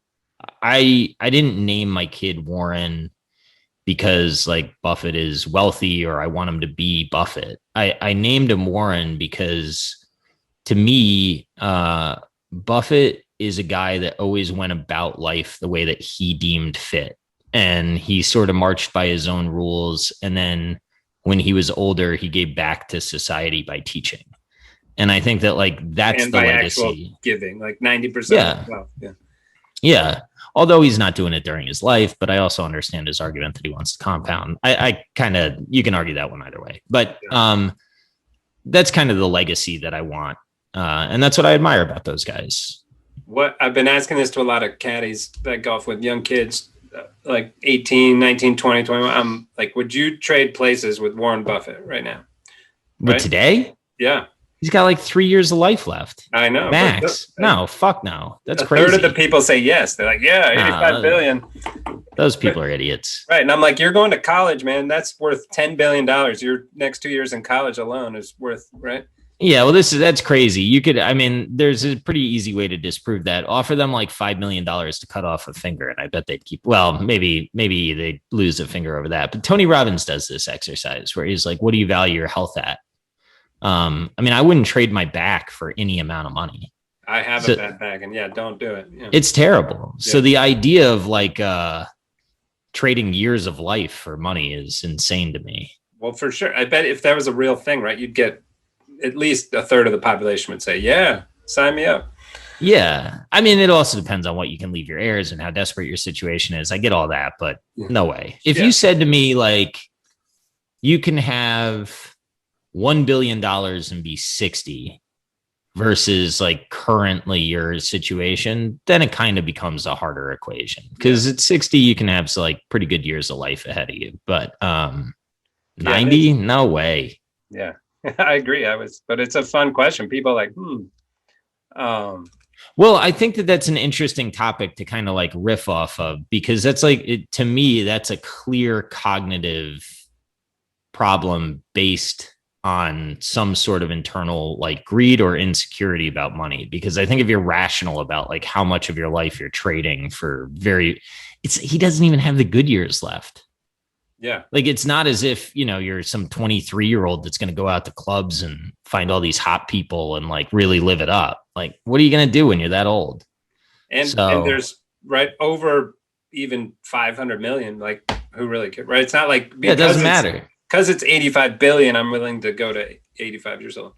I didn't name my kid Warren because like Buffett is wealthy or I want him to be Buffett. I named him Warren because to me, Buffett is a guy that always went about life the way that he deemed fit. And he sort of marched by his own rules. And then when he was older, he gave back to society by teaching. And I think that like that's and the by legacy. Actual giving, like 90%. Yeah. Of wealth. Yeah. Yeah. Although he's not doing it during his life, but I also understand his argument that he wants to compound. I kind of, you can argue that one either way, but that's kind of the legacy that I want. And that's what I admire about those guys. What I've been asking this to a lot of caddies that golf with young kids, like 18, 19, 20, 21. I'm like, would you trade places with Warren Buffett right now? But today? Yeah. He's got like 3 years of life left. I know. Max. No, fuck no. That's crazy. crazy. A third of the people say yes. They're like, yeah, 85 billion. Those people are idiots. Right. And I'm like, you're going to college, man. That's worth $10 billion. Your next 2 years in college alone is worth, right? Yeah, well, that's crazy. You could, I mean, there's a pretty easy way to disprove that. Offer them like $5 million to cut off a finger, and I bet they'd keep, well, maybe they lose a finger over that. But Tony Robbins does this exercise where he's like, what do you value your health at? I mean, I wouldn't trade my back for any amount of money. I have a bad back, and don't do it. Yeah. It's terrible. Yeah. So the idea of like trading years of life for money is insane to me. Well, for sure. I bet if that was a real thing, right, you'd get at least a third of the population would say, yeah, sign me up. Yeah. I mean, it also depends on what you can leave your heirs and how desperate your situation is. I get all that, but no way. If you said to me, like, you can have $1 billion and be 60 versus like currently your situation, then it kind of becomes a harder equation because at 60, you can have like pretty good years of life ahead of you, but 90, no way. Yeah. I agree. But it's a fun question. People are like, Well, I think that's an interesting topic to kind of like riff off of because that's like, to me, that's a clear cognitive problem based on some sort of internal like greed or insecurity about money. Because I think if you're rational about like how much of your life you're trading for he doesn't even have the good years left. Yeah. Like, it's not as if, you're some 23-year-old that's going to go out to clubs and find all these hot people and like really live it up. Like, what are you going to do when you're that old? And there's right over even 500 million, like who really cares, right? It's not like, it doesn't matter because it's 85 billion. I'm willing to go to 85 years old.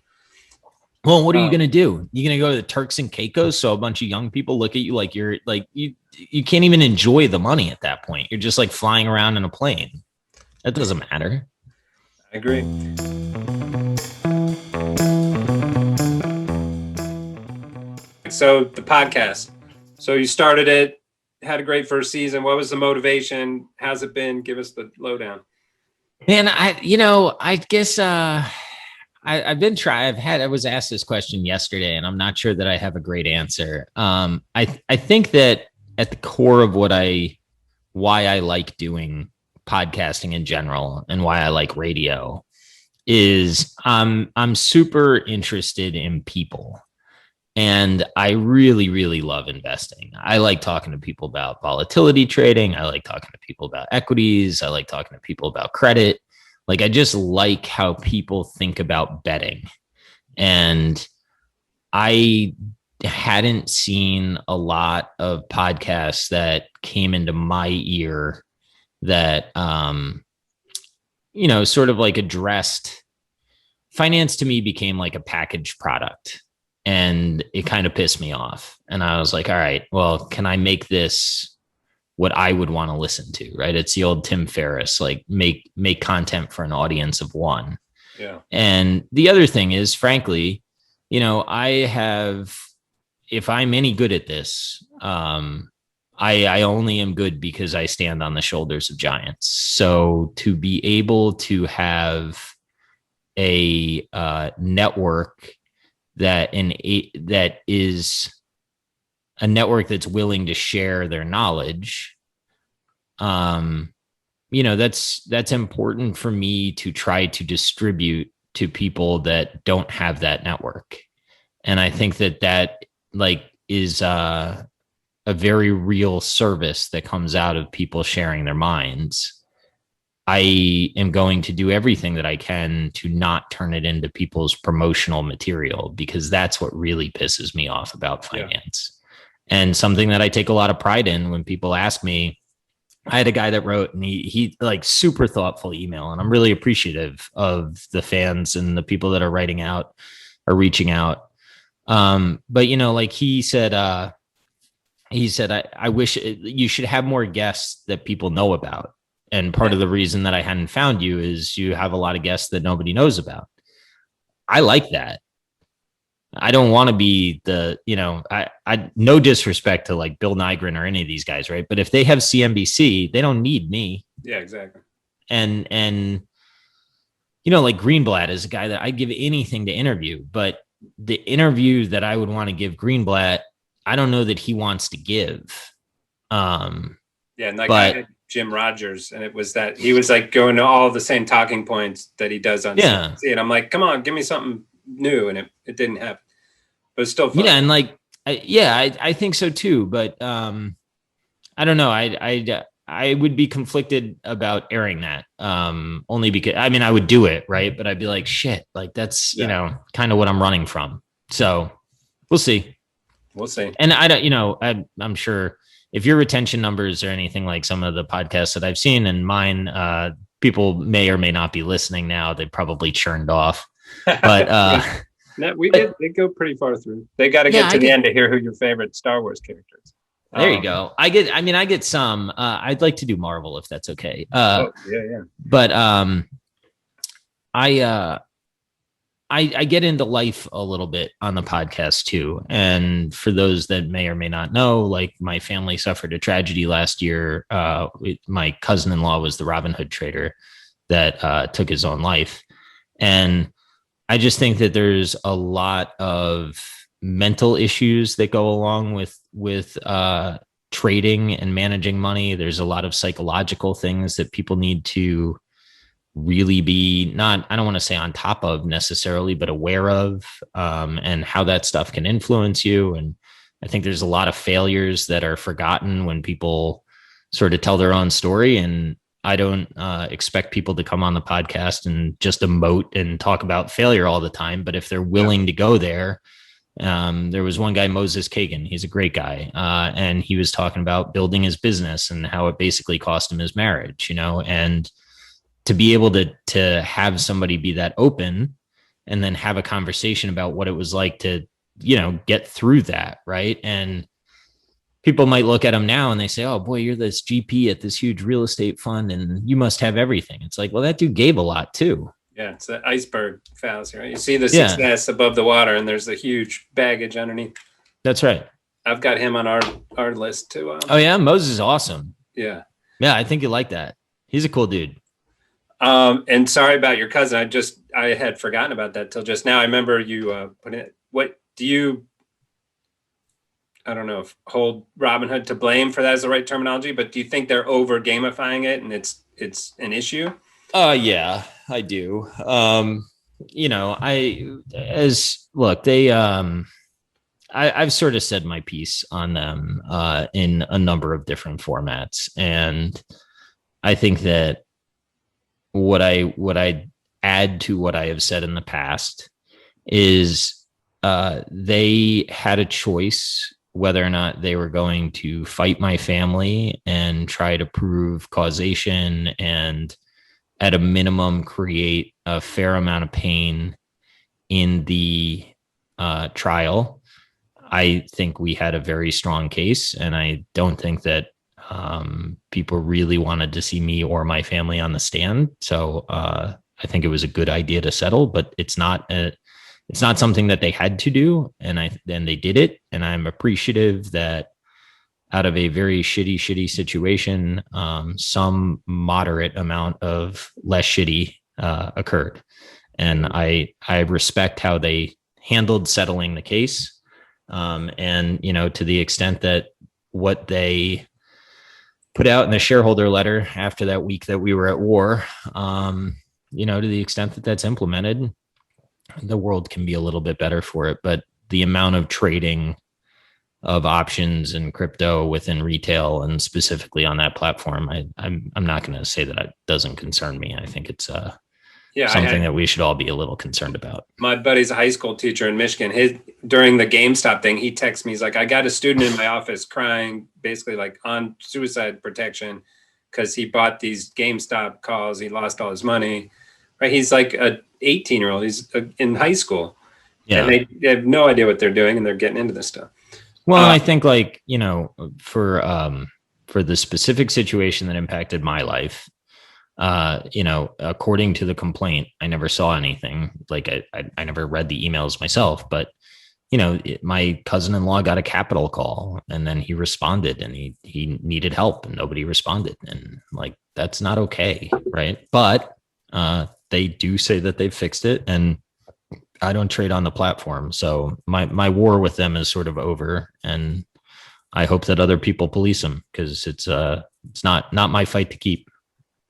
Well, what are you going to do? You're going to go to the Turks and Caicos. So a bunch of young people look at you like you're like, you can't even enjoy the money at that point. You're just like flying around in a plane. That doesn't matter. I agree. So the podcast. So you started it, had a great first season. What was the motivation? How's it been? Give us the lowdown. Man, I guess I was asked this question yesterday, and I'm not sure that I have a great answer. I think that at the core of why I like doing podcasting in general and why I like radio is I'm super interested in people. And I really, really love investing. I like talking to people about volatility trading. I like talking to people about equities. I like talking to people about credit. Like, I just like how people think about betting. And I hadn't seen a lot of podcasts that came into my ear that, sort of like addressed finance. To me, became like a packaged product. And it kind of pissed me off. And I was like, all right, well, can I make this what I would want to listen to? Right. It's the old Tim Ferriss, like make content for an audience of one. Yeah. And the other thing is, frankly, if I'm any good at this, I only am good because I stand on the shoulders of giants. So to be able to have a network that is a network that's willing to share their knowledge, that's important for me to try to distribute to people that don't have that network. And I think that like is a very real service that comes out of people sharing their minds, I am going to do everything that I can to not turn it into people's promotional material, because that's what really pisses me off about finance. And something that I take a lot of pride in when people ask me. I had a guy that wrote, and he like super thoughtful email, and I'm really appreciative of the fans and the people that are writing out or reaching out. But you know, like he said, I wish you should have more guests that people know about. And part of the reason that I hadn't found you is you have a lot of guests that nobody knows about. I like that. I don't want to be the, you know, I no disrespect to like Bill Nygren or any of these guys, right? But if they have CNBC, they don't need me. Yeah, exactly. And you know, like Greenblatt is a guy that I'd give anything to interview, but the interview that I would want to give Greenblatt, I don't know that he wants to give. Yeah, and like I had Jim Rogers, and it was that he was like going to all the same talking points that he does on CNBC, and I'm like, come on, give me something new, and it didn't happen, but it's still fun. Yeah, and like I think so too, but I don't know, I would be conflicted about airing that, only because I mean I would do it, right, but I'd be like, shit, like that's you know kind of what I'm running from. So we'll see. And I don't, you know, I'm sure if your retention numbers are anything like some of the podcasts that I've seen and mine, people may or may not be listening now. They probably churned off. But no, they go pretty far through. They got to get to the end to hear who your favorite Star Wars character is. There you go. I get some. I'd like to do Marvel if that's okay. Yeah. But I get into life a little bit on the podcast too. And for those that may or may not know, like my family suffered a tragedy last year. My cousin-in-law was the Robin Hood trader that took his own life. And I just think that there's a lot of mental issues that go along with trading and managing money. There's a lot of psychological things that people need to really be not, I don't want to say on top of necessarily, but aware of, and how that stuff can influence you. And I think there's a lot of failures that are forgotten when people sort of tell their own story. And I don't expect people to come on the podcast and just emote and talk about failure all the time. But if they're willing to go there, there was one guy, Moses Kagan. He's a great guy. And he was talking about building his business and how it basically cost him his marriage, you know, and to be able to have somebody be that open and then have a conversation about what it was like to, you know, get through that. Right. And people might look at him now and they say, oh boy, you're this GP at this huge real estate fund and you must have everything. It's like, well, that dude gave a lot too. Yeah. It's the iceberg fallacy, right? You see the success above the water and there's a huge baggage underneath. That's right. I've got him on our list too. Oh yeah. Moses is awesome. Yeah. Yeah. I think you like that. He's a cool dude. And sorry about your cousin. I had forgotten about that till just now. I remember you put it. What do you? I don't know if hold Robinhood to blame for that is the right terminology, but do you think they're over gamifying it and it's an issue? Yeah, I do. You know, I've sort of said my piece on them in a number of different formats, and I think that what I add to what I have said in the past is they had a choice whether or not they were going to fight my family and try to prove causation and at a minimum create a fair amount of pain in the trial. I think we had a very strong case, and I don't think that people really wanted to see me or my family on the stand. So I think it was a good idea to settle, but it's not something that they had to do. And then they did it. And I'm appreciative that out of a very shitty situation, some moderate amount of less shitty occurred. And I respect how they handled settling the case. And, you know, to the extent that what they put out in the shareholder letter after that week that we were at war, you know, to the extent that that's implemented, the world can be a little bit better for it. But the amount of trading of options and crypto within retail and specifically on that platform, I'm not going to say that it doesn't concern me. I think it's something that we should all be a little concerned about. My buddy's a high school teacher in Michigan. During the GameStop thing, he texts me. He's like, I got a student in my office crying, basically like on suicide protection because he bought these GameStop calls. He lost all his money. Right? He's like a 18-year-old. He's in high school. Yeah. And they have no idea what they're doing, and they're getting into this stuff. Well, I think like, for the specific situation that impacted my life, according to the complaint, I never saw anything. Like I never read the emails myself, but my cousin-in-law got a capital call and then he responded and he needed help and nobody responded. And like, that's not okay. Right. But they do say that they've fixed it, and I don't trade on the platform. So my war with them is sort of over, and I hope that other people police them because it's not my fight to keep.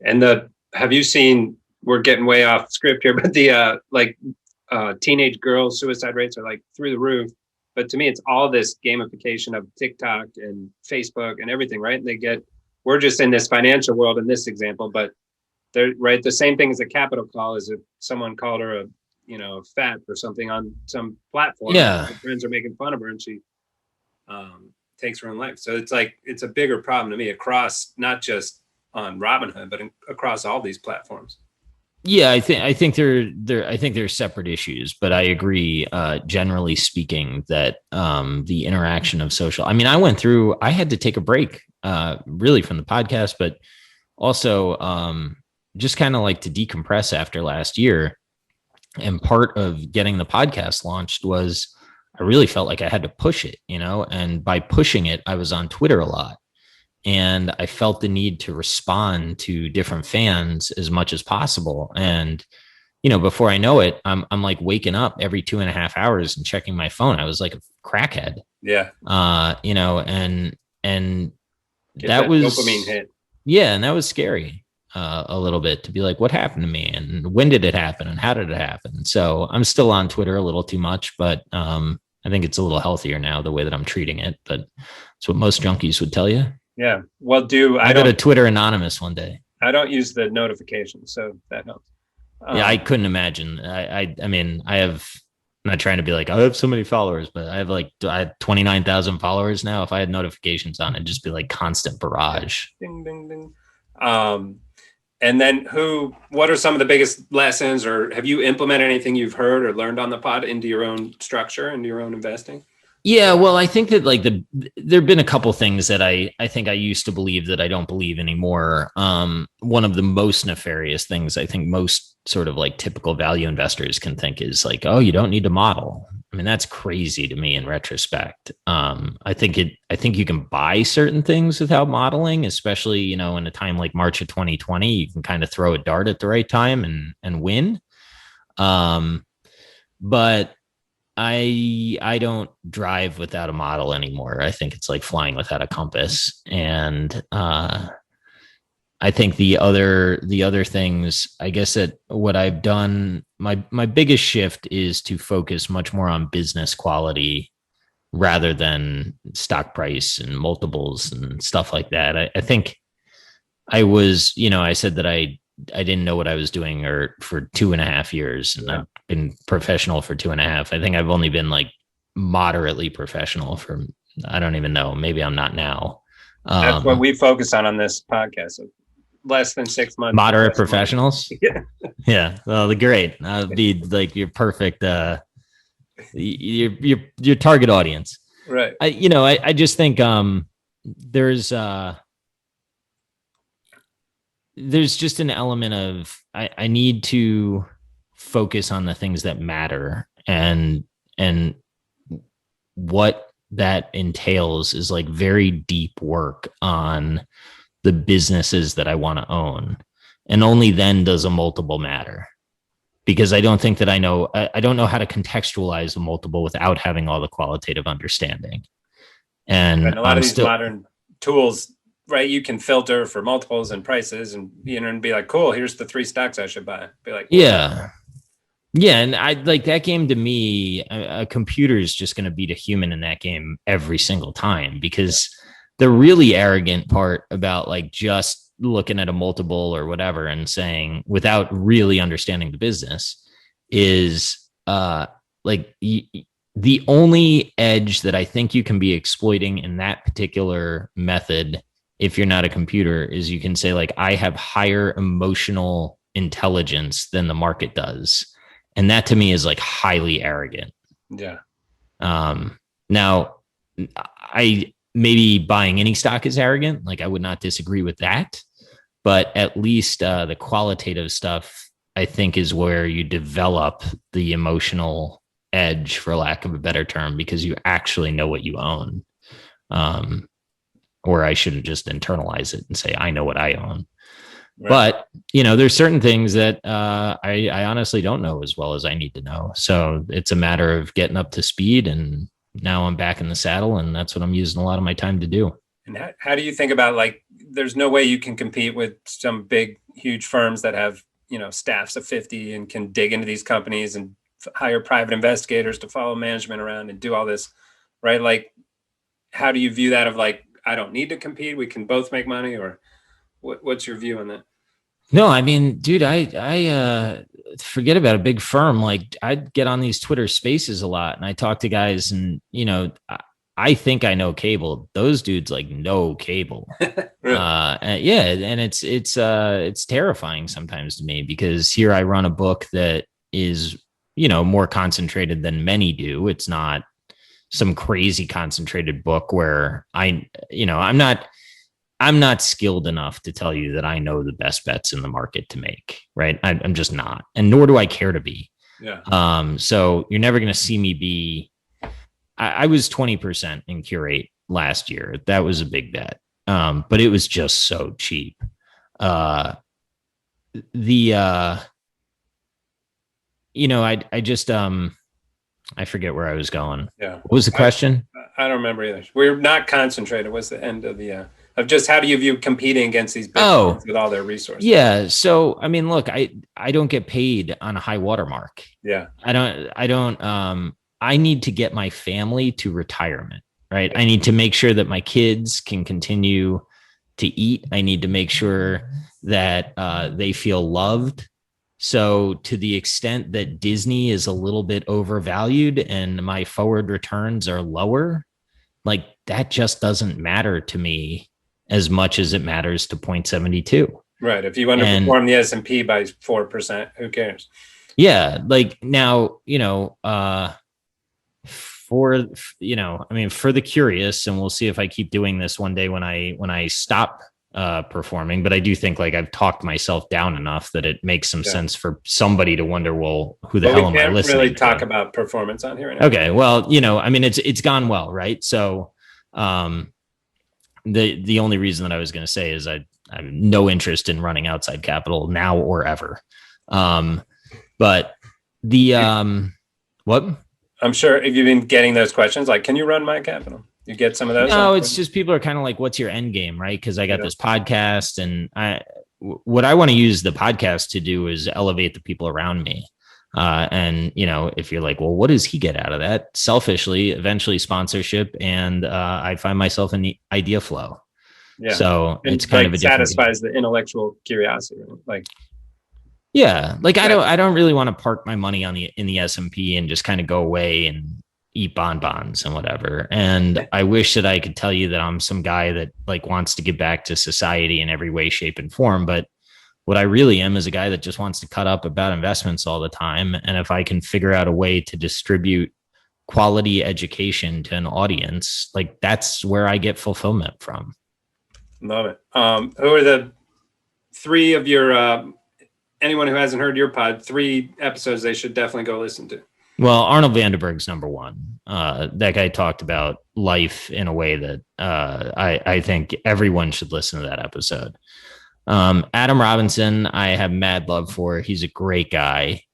And have you seen, we're getting way off script here, but the teenage girls suicide rates are like through the roof. But to me, it's all this gamification of TikTok and Facebook and everything, right? And we're just in this financial world in this example, but they're right. The same thing as a capital call is if someone called her fat or something on some platform. Yeah. Her friends are making fun of her and she takes her own life. So it's like, it's a bigger problem to me across, not just on Robinhood, but across all these platforms. Yeah, I think they're separate issues, but I agree, generally speaking, that the interaction of social. I mean, I had to take a break, really from the podcast, but also just kind of like to decompress after last year. And part of getting the podcast launched was I really felt like I had to push it, and by pushing it, I was on Twitter a lot. And I felt the need to respond to different fans as much as possible. And, before I know it, I'm like waking up every 2.5 hours and checking my phone. I was like a crackhead. Yeah. And that was dopamine hit. Yeah. And that was scary a little bit to be like, what happened to me? And when did it happen? And how did it happen? So I'm still on Twitter a little too much, but I think it's a little healthier now, the way that I'm treating it. But it's what most junkies would tell you. Yeah. Well, I go to Twitter Anonymous one day. I don't use the notifications, so that helps. Yeah, I couldn't imagine. I mean, I'm not trying to be like, I have so many followers, but I have 29,000 followers now. If I had notifications on, it'd just be like constant barrage. Ding, ding, ding. And then what are some of the biggest lessons, or have you implemented anything you've heard or learned on the pod into your own structure, into your own investing? Yeah, well, I think that there've been a couple things that I think I used to believe that I don't believe anymore. One of the most nefarious things I think most sort of like typical value investors can think is like, oh, you don't need to model. I mean, that's crazy to me in retrospect. I think you can buy certain things without modeling, especially, in a time like March of 2020, you can kind of throw a dart at the right time and win. But I don't drive without a model anymore. I think it's like flying without a compass. And I think the other things, I guess that what I've done, my biggest shift is to focus much more on business quality rather than stock price and multiples and stuff like that. I think I was, I said that I didn't know what I was doing for 2.5 years, and I've been professional for 2.5. I think I've only been like moderately professional for, I don't even know, maybe I'm not now. That's what we focus on this podcast. So less than 6 months. Moderate professionals. Yeah. Yeah. Well, great. That'd be like your perfect, your target audience. Right. I just think there's just an element of I need to focus on the things that matter, and what that entails is like very deep work on the businesses that I want to own. And only then does a multiple matter, because I don't think that I don't know how to contextualize a multiple without having all the qualitative understanding. And a lot of these modern tools, right? You can filter for multiples and prices, and and be like, cool, here's the 3 stocks I should buy. Be like, yeah. Yeah, and I like that game. To me, a computer is just going to beat a human in that game every single time, because the really arrogant part about like just looking at a multiple or whatever and saying without really understanding the business is like the only edge that I think you can be exploiting in that particular method, if you're not a computer, is you can say like, I have higher emotional intelligence than the market does, and that to me is like highly arrogant. Yeah. Now, I maybe buying any stock is arrogant. Like I would not disagree with that, but at least the qualitative stuff I think is where you develop the emotional edge, for lack of a better term, because you actually know what you own. Or I shouldn't just internalize it and say I know what I own. Right. But there's certain things that I honestly don't know as well as I need to know. So it's a matter of getting up to speed, and now I'm back in the saddle, and that's what I'm using a lot of my time to do. And how do you think about, like, there's no way you can compete with some big, huge firms that have, staffs of 50 and can dig into these companies and hire private investigators to follow management around and do all this, right? Like, how do you view that of like, I don't need to compete, we can both make money, or what's your view on that? No, I mean, dude, I forget about a big firm. Like I'd get on these Twitter spaces a lot and I talk to guys, and, I think I know cable. Those dudes like know cable. Really? Yeah. And it's terrifying sometimes to me, because here I run a book that is, more concentrated than many do. It's not some crazy concentrated book where I'm not skilled enough to tell you that I know the best bets in the market to make, right? I'm just not, and nor do I care to be. Yeah. So you're never going to see me be. I was 20% in Curate last year. That was a big bet, but it was just so cheap. I just I forget where I was going. Yeah. What was the question? I don't remember either. We're not concentrated. What's the end of the of just how do you view competing against these big firms with all their resources? Yeah. So I mean, look, I don't get paid on a high watermark. Yeah. I don't I need to get my family to retirement, right? I need to make sure that my kids can continue to eat. I need to make sure that they feel loved. So to the extent that Disney is a little bit overvalued and my forward returns are lower, like that just doesn't matter to me as much as it matters to 0.72. Right. If you underperform the S&P by 4%, who cares? Yeah. Like now, for the curious, and we'll see if I keep doing this one day when I stop performing, but I do think like I've talked myself down enough that it makes some sense for somebody to wonder, well, who the hell am I listening to? We can't really talk about performance on here anymore. Okay, well, it's gone well, right? So the only reason that I was going to say is I have no interest in running outside capital now or ever. But the what? I'm sure if you've been getting those questions, like, can you run my capital? You get some of those? No, it's just people are kind of like, what's your end game, right? Because I got this podcast, and what I want to use the podcast to do is elevate the people around me. And if you're like, well, what does he get out of that? Selfishly, eventually sponsorship, and I find myself in the idea flow. Yeah. So it's kind of a satisfies the intellectual curiosity, like. Yeah, like I don't really want to park my money in the S&P and just kind of go away and eat bonbons and whatever. And I wish that I could tell you that I'm some guy that like wants to give back to society in every way, shape, and form. But what I really am is a guy that just wants to cut up about investments all the time. And if I can figure out a way to distribute quality education to an audience, like that's where I get fulfillment from. Love it. Who are the three of your anyone who hasn't heard your pod, 3 episodes they should definitely go listen to? Well, Arnold Vandenberg's number one. That guy talked about life in a way that I think everyone should listen to that episode. Adam Robinson, I have mad love for. He's a great guy.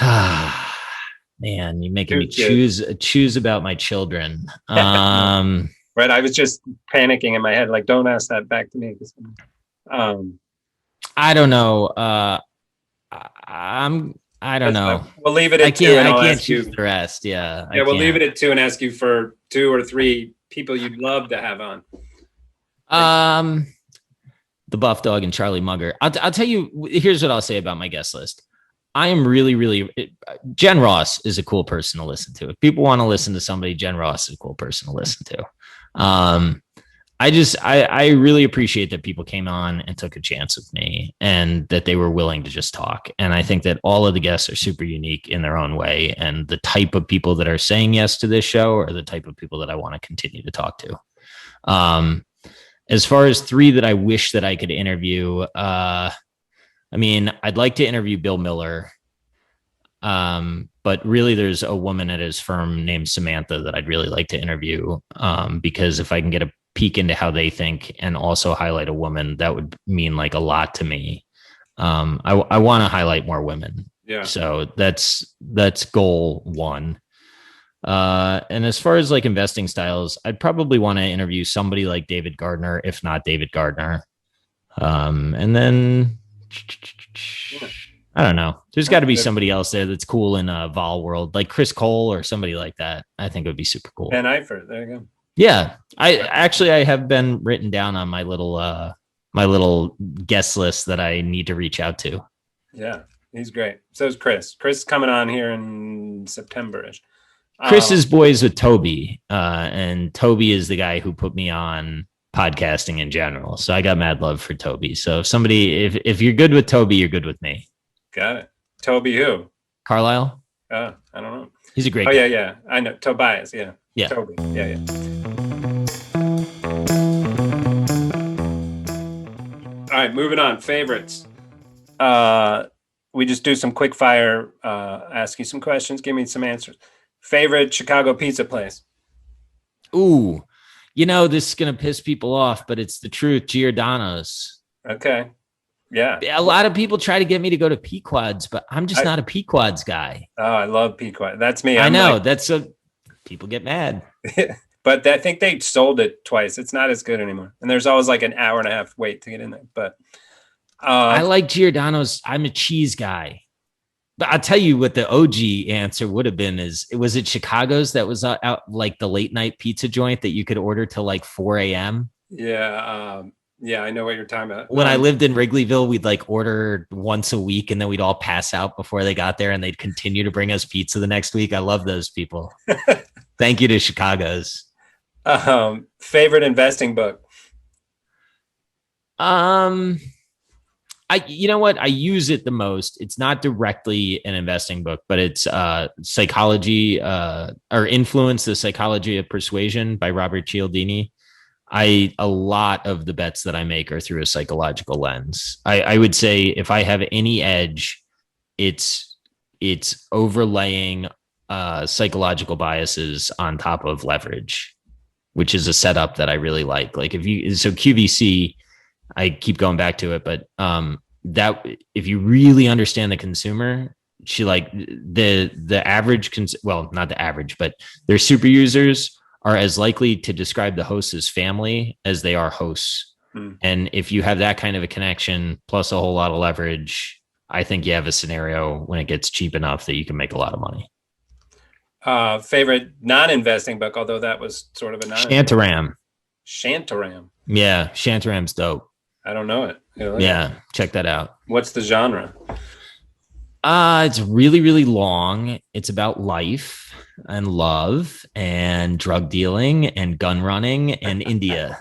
Man, you're making me choose about my children. Right. I was just panicking in my head, like, don't ask that back to me. I don't know. I don't know. We'll leave it at two, and I'll ask choose you the rest. Yeah. Yeah, we'll leave it at two and ask you for 2 or 3 people you'd love to have on. The Buff Dog and Charlie Munger. I'll tell you. Here's what I'll say about my guest list. I am really. Jen Ross is a cool person to listen to. If people want to listen to somebody, Jen Ross is a cool person to listen to. I really appreciate that people came on and took a chance with me and that they were willing to just talk. And I think that all of the guests are super unique in their own way. And the type of people that are saying yes to this show are the type of people that I want to continue to talk to. As far as 3 that I wish that I could interview, I'd like to interview Bill Miller. But really there's a woman at his firm named Samantha that I'd really like to interview. Because if I can get a peek into how they think and also highlight a woman, that would mean like a lot to me. I want to highlight more women. Yeah. So that's goal 1. And as far as like investing styles, I'd probably want to interview somebody like David Gardner, if not David Gardner. And then I don't know. There's got to be somebody else there that's cool in vol world, like Chris Cole or somebody like that. I think it would be super cool. Ben Eifert, there you go. Yeah, I have been written down on my little guest list that I need to reach out to. Yeah, he's great. So is Chris. Chris is coming on here in September-ish. Chris is boys with Toby, and Toby is the guy who put me on podcasting in general. So I got mad love for Toby. So if you're good with Toby, you're good with me. Got it. Toby who? Carlisle? I don't know. He's a great guy. Yeah. I know. Tobias, yeah. Yeah. Toby. Yeah. All right, moving on. Favorites. We just do some quick fire, ask you some questions, give me some answers. Favorite Chicago pizza place? Ooh, this is going to piss people off, but it's the truth. Giordano's. Okay. Yeah. A lot of people try to get me to go to Pequod's, but I'm just not a Pequod's guy. Oh, I love Pequod. That's me. I know. People get mad. But I think they sold it twice. It's not as good anymore. And there's always like an hour and a half wait to get in there. But I like Giordano's. I'm a cheese guy. But I'll tell you what the OG answer would have been was it Chicago's that was out like the late night pizza joint that you could order till like 4 a.m.? Yeah. Yeah, I know what you're talking about. When I lived in Wrigleyville, we'd like order once a week and then we'd all pass out before they got there and they'd continue to bring us pizza the next week. I love those people. Thank you to Chicago's. Favorite investing book? You know what? I use it the most. It's not directly an investing book, but it's Psychology or Influence, the Psychology of Persuasion by Robert Cialdini. A lot of the bets that I make are through a psychological lens. I would say if I have any edge, it's overlaying psychological biases on top of leverage, which is a setup that I really like. Like so QVC, I keep going back to it, but that if you really understand the consumer, the average, not the average, but their super users are as likely to describe the host as family as they are hosts. And if you have that kind of a connection plus a whole lot of leverage, I think you have a scenario when it gets cheap enough that you can make a lot of money. Favorite non-investing book, although that was sort of a Shantaram. Yeah, Shantaram's dope. I don't know it. Yeah, check that out. What's the genre? It's really, really long. It's about life and love and drug dealing and gun running and India.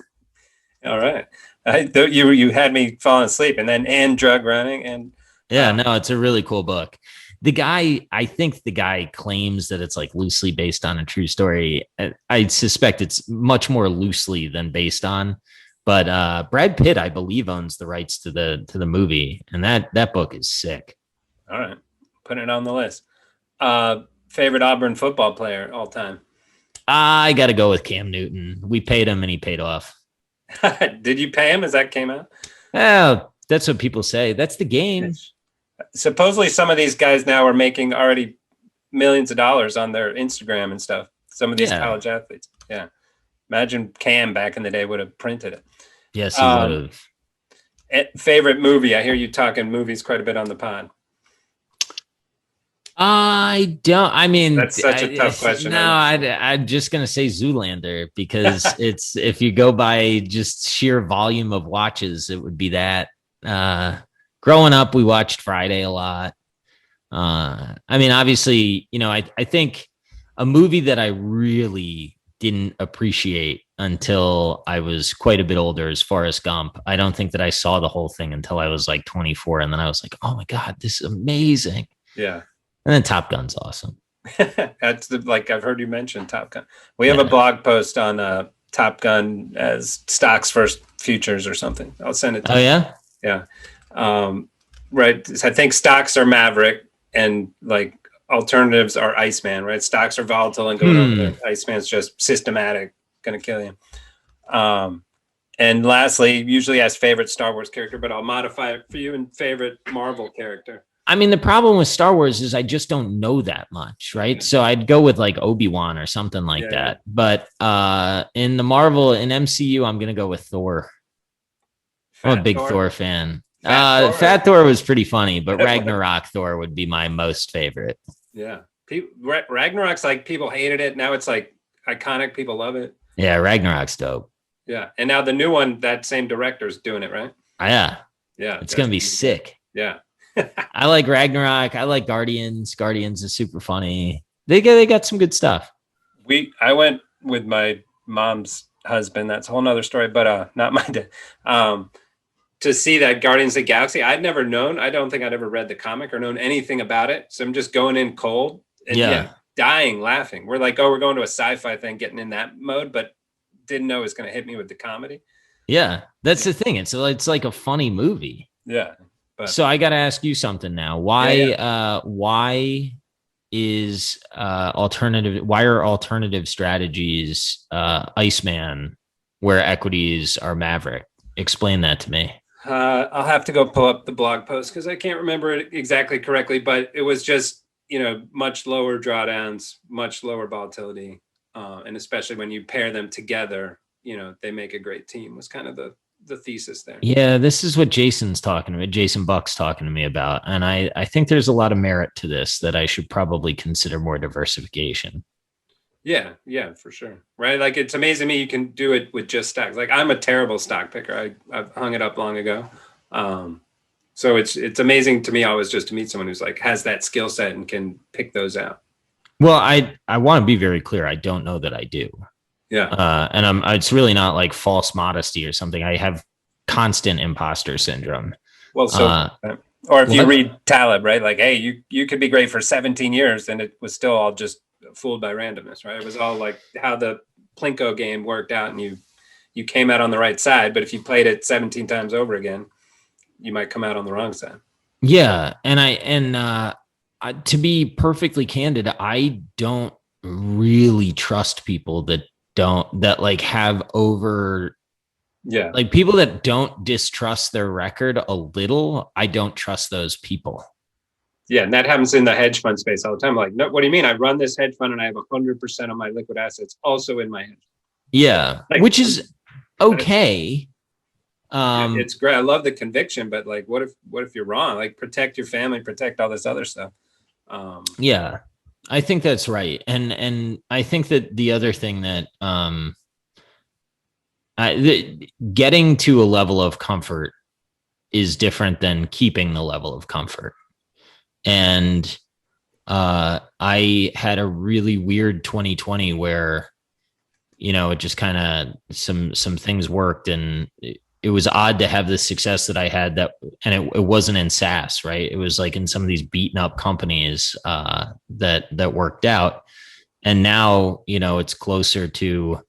All right. I thought you had me falling asleep and drug running and no, it's a really cool book. I think the guy claims that it's like loosely based on a true story. I suspect it's much more loosely than based on, but Brad Pitt, I believe, owns the rights to the movie, and that book is sick. All right. Putting it on the list. Favorite Auburn football player all time? I got to go with Cam Newton. We paid him and he paid off. Did you pay him as that came out? Oh, that's what people say. That's the game. Supposedly some of these guys now are making already millions of dollars on their Instagram and stuff. Some of these college athletes. Yeah. Imagine Cam back in the day would have printed it. Yes, he would have. Favorite movie? I hear you talking movies quite a bit on the pod. I don't. I mean, That's such a tough question. No, I'm just gonna say Zoolander because it's if you go by just sheer volume of watches, it would be that. Growing up, we watched Friday a lot. I mean, obviously, I think a movie that I really didn't appreciate until I was quite a bit older is Forrest Gump. I don't think that I saw the whole thing until I was like 24. And then I was like, oh my God, this is amazing. Yeah. And then Top Gun's awesome. That's like I've heard you mention Top Gun. We have a blog post on Top Gun as stocks first futures or something. I'll send it to you. Yeah? Yeah. Right. I think stocks are Maverick and like alternatives are Iceman, right? Stocks are volatile and going over there. Iceman's just systematic, going to kill you. And lastly, usually as favorite Star Wars character, but I'll modify it for you in favorite Marvel character. I mean, the problem with Star Wars is I just don't know that much, right? Yeah. So I'd go with like Obi-Wan or something like that. Yeah. But in the Marvel, in MCU, I'm going to go with Thor. I'm a big Thor fan. Fat Thor was pretty funny, but Ragnarok Thor would be my most favorite. Yeah. Ragnarok's like people hated it. Now it's like iconic. People love it. Yeah. Ragnarok's dope. Yeah. And now the new one, that same director's doing it, right? Yeah. Yeah. It's going to be sick. Yeah. I like Ragnarok. I like Guardians. Guardians is super funny. They got some good stuff. I went with my mom's husband. That's a whole nother story, but not my dad. To see that Guardians of the Galaxy. I'd never known. I don't think I'd ever read the comic or known anything about it. So I'm just going in cold and dying laughing. We're like, we're going to a sci-fi thing, getting in that mode, but didn't know it was going to hit me with the comedy. Yeah, that's the thing. It's like a funny movie. Yeah. So I got to ask you something now. Why is alternative? Why are alternative strategies Iceman, where equities are Maverick? Explain that to me. I'll have to go pull up the blog post because I can't remember it exactly correctly, but it was just much lower drawdowns, much lower volatility, and especially when you pair them together, they make a great team. Was kind of the thesis there. Yeah, this is what Jason Buck's talking to me about. And I think there's a lot of merit to this that I should probably consider more diversification. Yeah, for sure. Right. Like it's amazing to me you can do it with just stocks. Like I'm a terrible stock picker. I've hung it up long ago. So it's amazing to me always just to meet someone who's like has that skill set and can pick those out. Well, I want to be very clear. I don't know that I do. Yeah. And it's really not like false modesty or something. I have constant imposter syndrome. Well, so, or if you read Taleb, right? Like, hey, you could be great for 17 years and it was still all just fooled by randomness, right? It was all like how the Plinko game worked out and you came out on the right side. But if you played it 17 times over again, you might come out on the wrong side. Yeah. And to be perfectly candid, I don't really trust people that have over like people that don't distrust their record a little. I don't trust those people. Yeah, and that happens in the hedge fund space all the time. Like, no, what do you mean? I run this hedge fund and I have 100% of my liquid assets also in my hedge. Yeah, like, which is okay. It's great. I love the conviction, but like, what if you're wrong? Like, protect your family, protect all this other stuff. Yeah. I think that's right. And I think that the other thing that getting to a level of comfort is different than keeping the level of comfort. And I had a really weird 2020 where, it just kind of some things worked and it was odd to have the success that I had and it wasn't in SaaS, right? It was like in some of these beaten up companies that worked out. And now, it's closer to,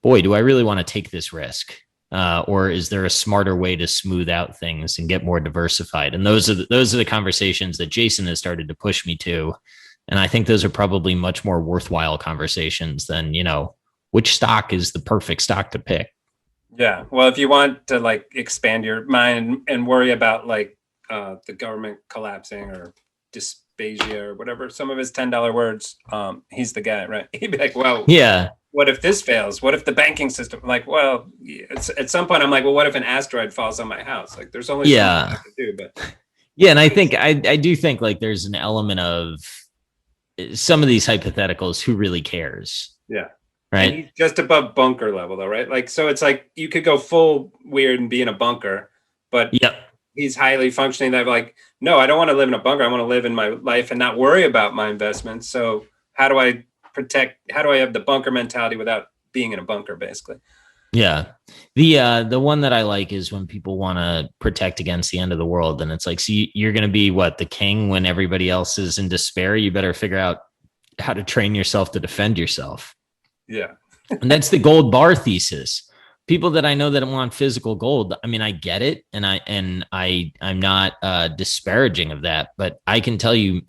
boy, do I really want to take this risk? Or is there a smarter way to smooth out things and get more diversified? And those are the conversations that Jason has started to push me to. And I think those are probably much more worthwhile conversations than, which stock is the perfect stock to pick. Yeah. Well, if you want to like expand your mind and worry about like the government collapsing or dysphagia or whatever, some of his $10 words, he's the guy, right? He'd be like, well, yeah. What if this fails? What if the banking system? Like, well, at some point I'm like, well, what if an asteroid falls on my house? Like there's only something I can do, but. Yeah. And I think, I do think like there's an element of some of these hypotheticals, who really cares? Yeah. Right. And he's just above bunker level though, right? Like, so it's like you could go full weird and be in a bunker, but Yep. he's highly functioning. That like, no, I don't want to live in a bunker. I want to live in my life and not worry about my investments. So how do I have the bunker mentality without being in a bunker, basically? Yeah. The one that I like is when people want to protect against the end of the world. And it's like, so you're going to be what, the king when everybody else is in despair? You better figure out how to train yourself to defend yourself. Yeah. And that's the gold bar thesis. People that I know that want physical gold, I mean, I get it. And I'm not disparaging of that, but I can tell you,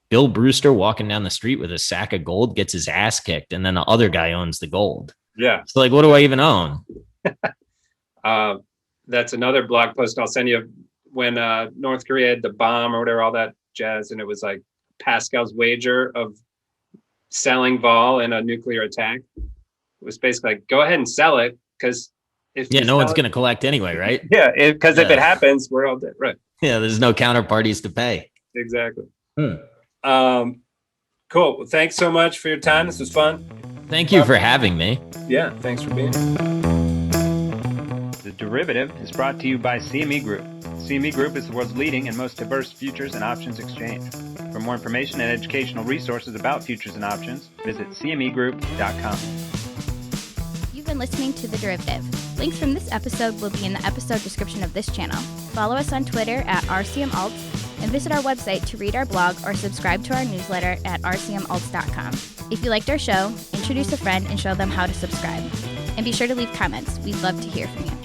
Bill Brewster walking down the street with a sack of gold gets his ass kicked. And then the other guy owns the gold. Yeah. So like, what do I even own? That's another blog post I'll send you when North Korea had the bomb or whatever, all that jazz. And it was like Pascal's wager of selling vol in a nuclear attack. It was basically like, go ahead and sell it. Cause if no one's going to collect anyway. Right. Yeah. Cause if it happens, we're all dead. Right. Yeah. There's no counterparties to pay. Exactly. Cool. Well, thanks so much for your time. This was fun. Thank you for having me. Yeah, thanks for being here. The Derivative is brought to you by CME Group. CME Group is the world's leading and most diverse futures and options exchange. For more information and educational resources about futures and options, visit cmegroup.com. You've been listening to The Derivative. Links from this episode will be in the episode description of this channel. Follow us on Twitter at RCMAlts and visit our website to read our blog or subscribe to our newsletter at rcmalts.com. If you liked our show, introduce a friend and show them how to subscribe. And be sure to leave comments. We'd love to hear from you.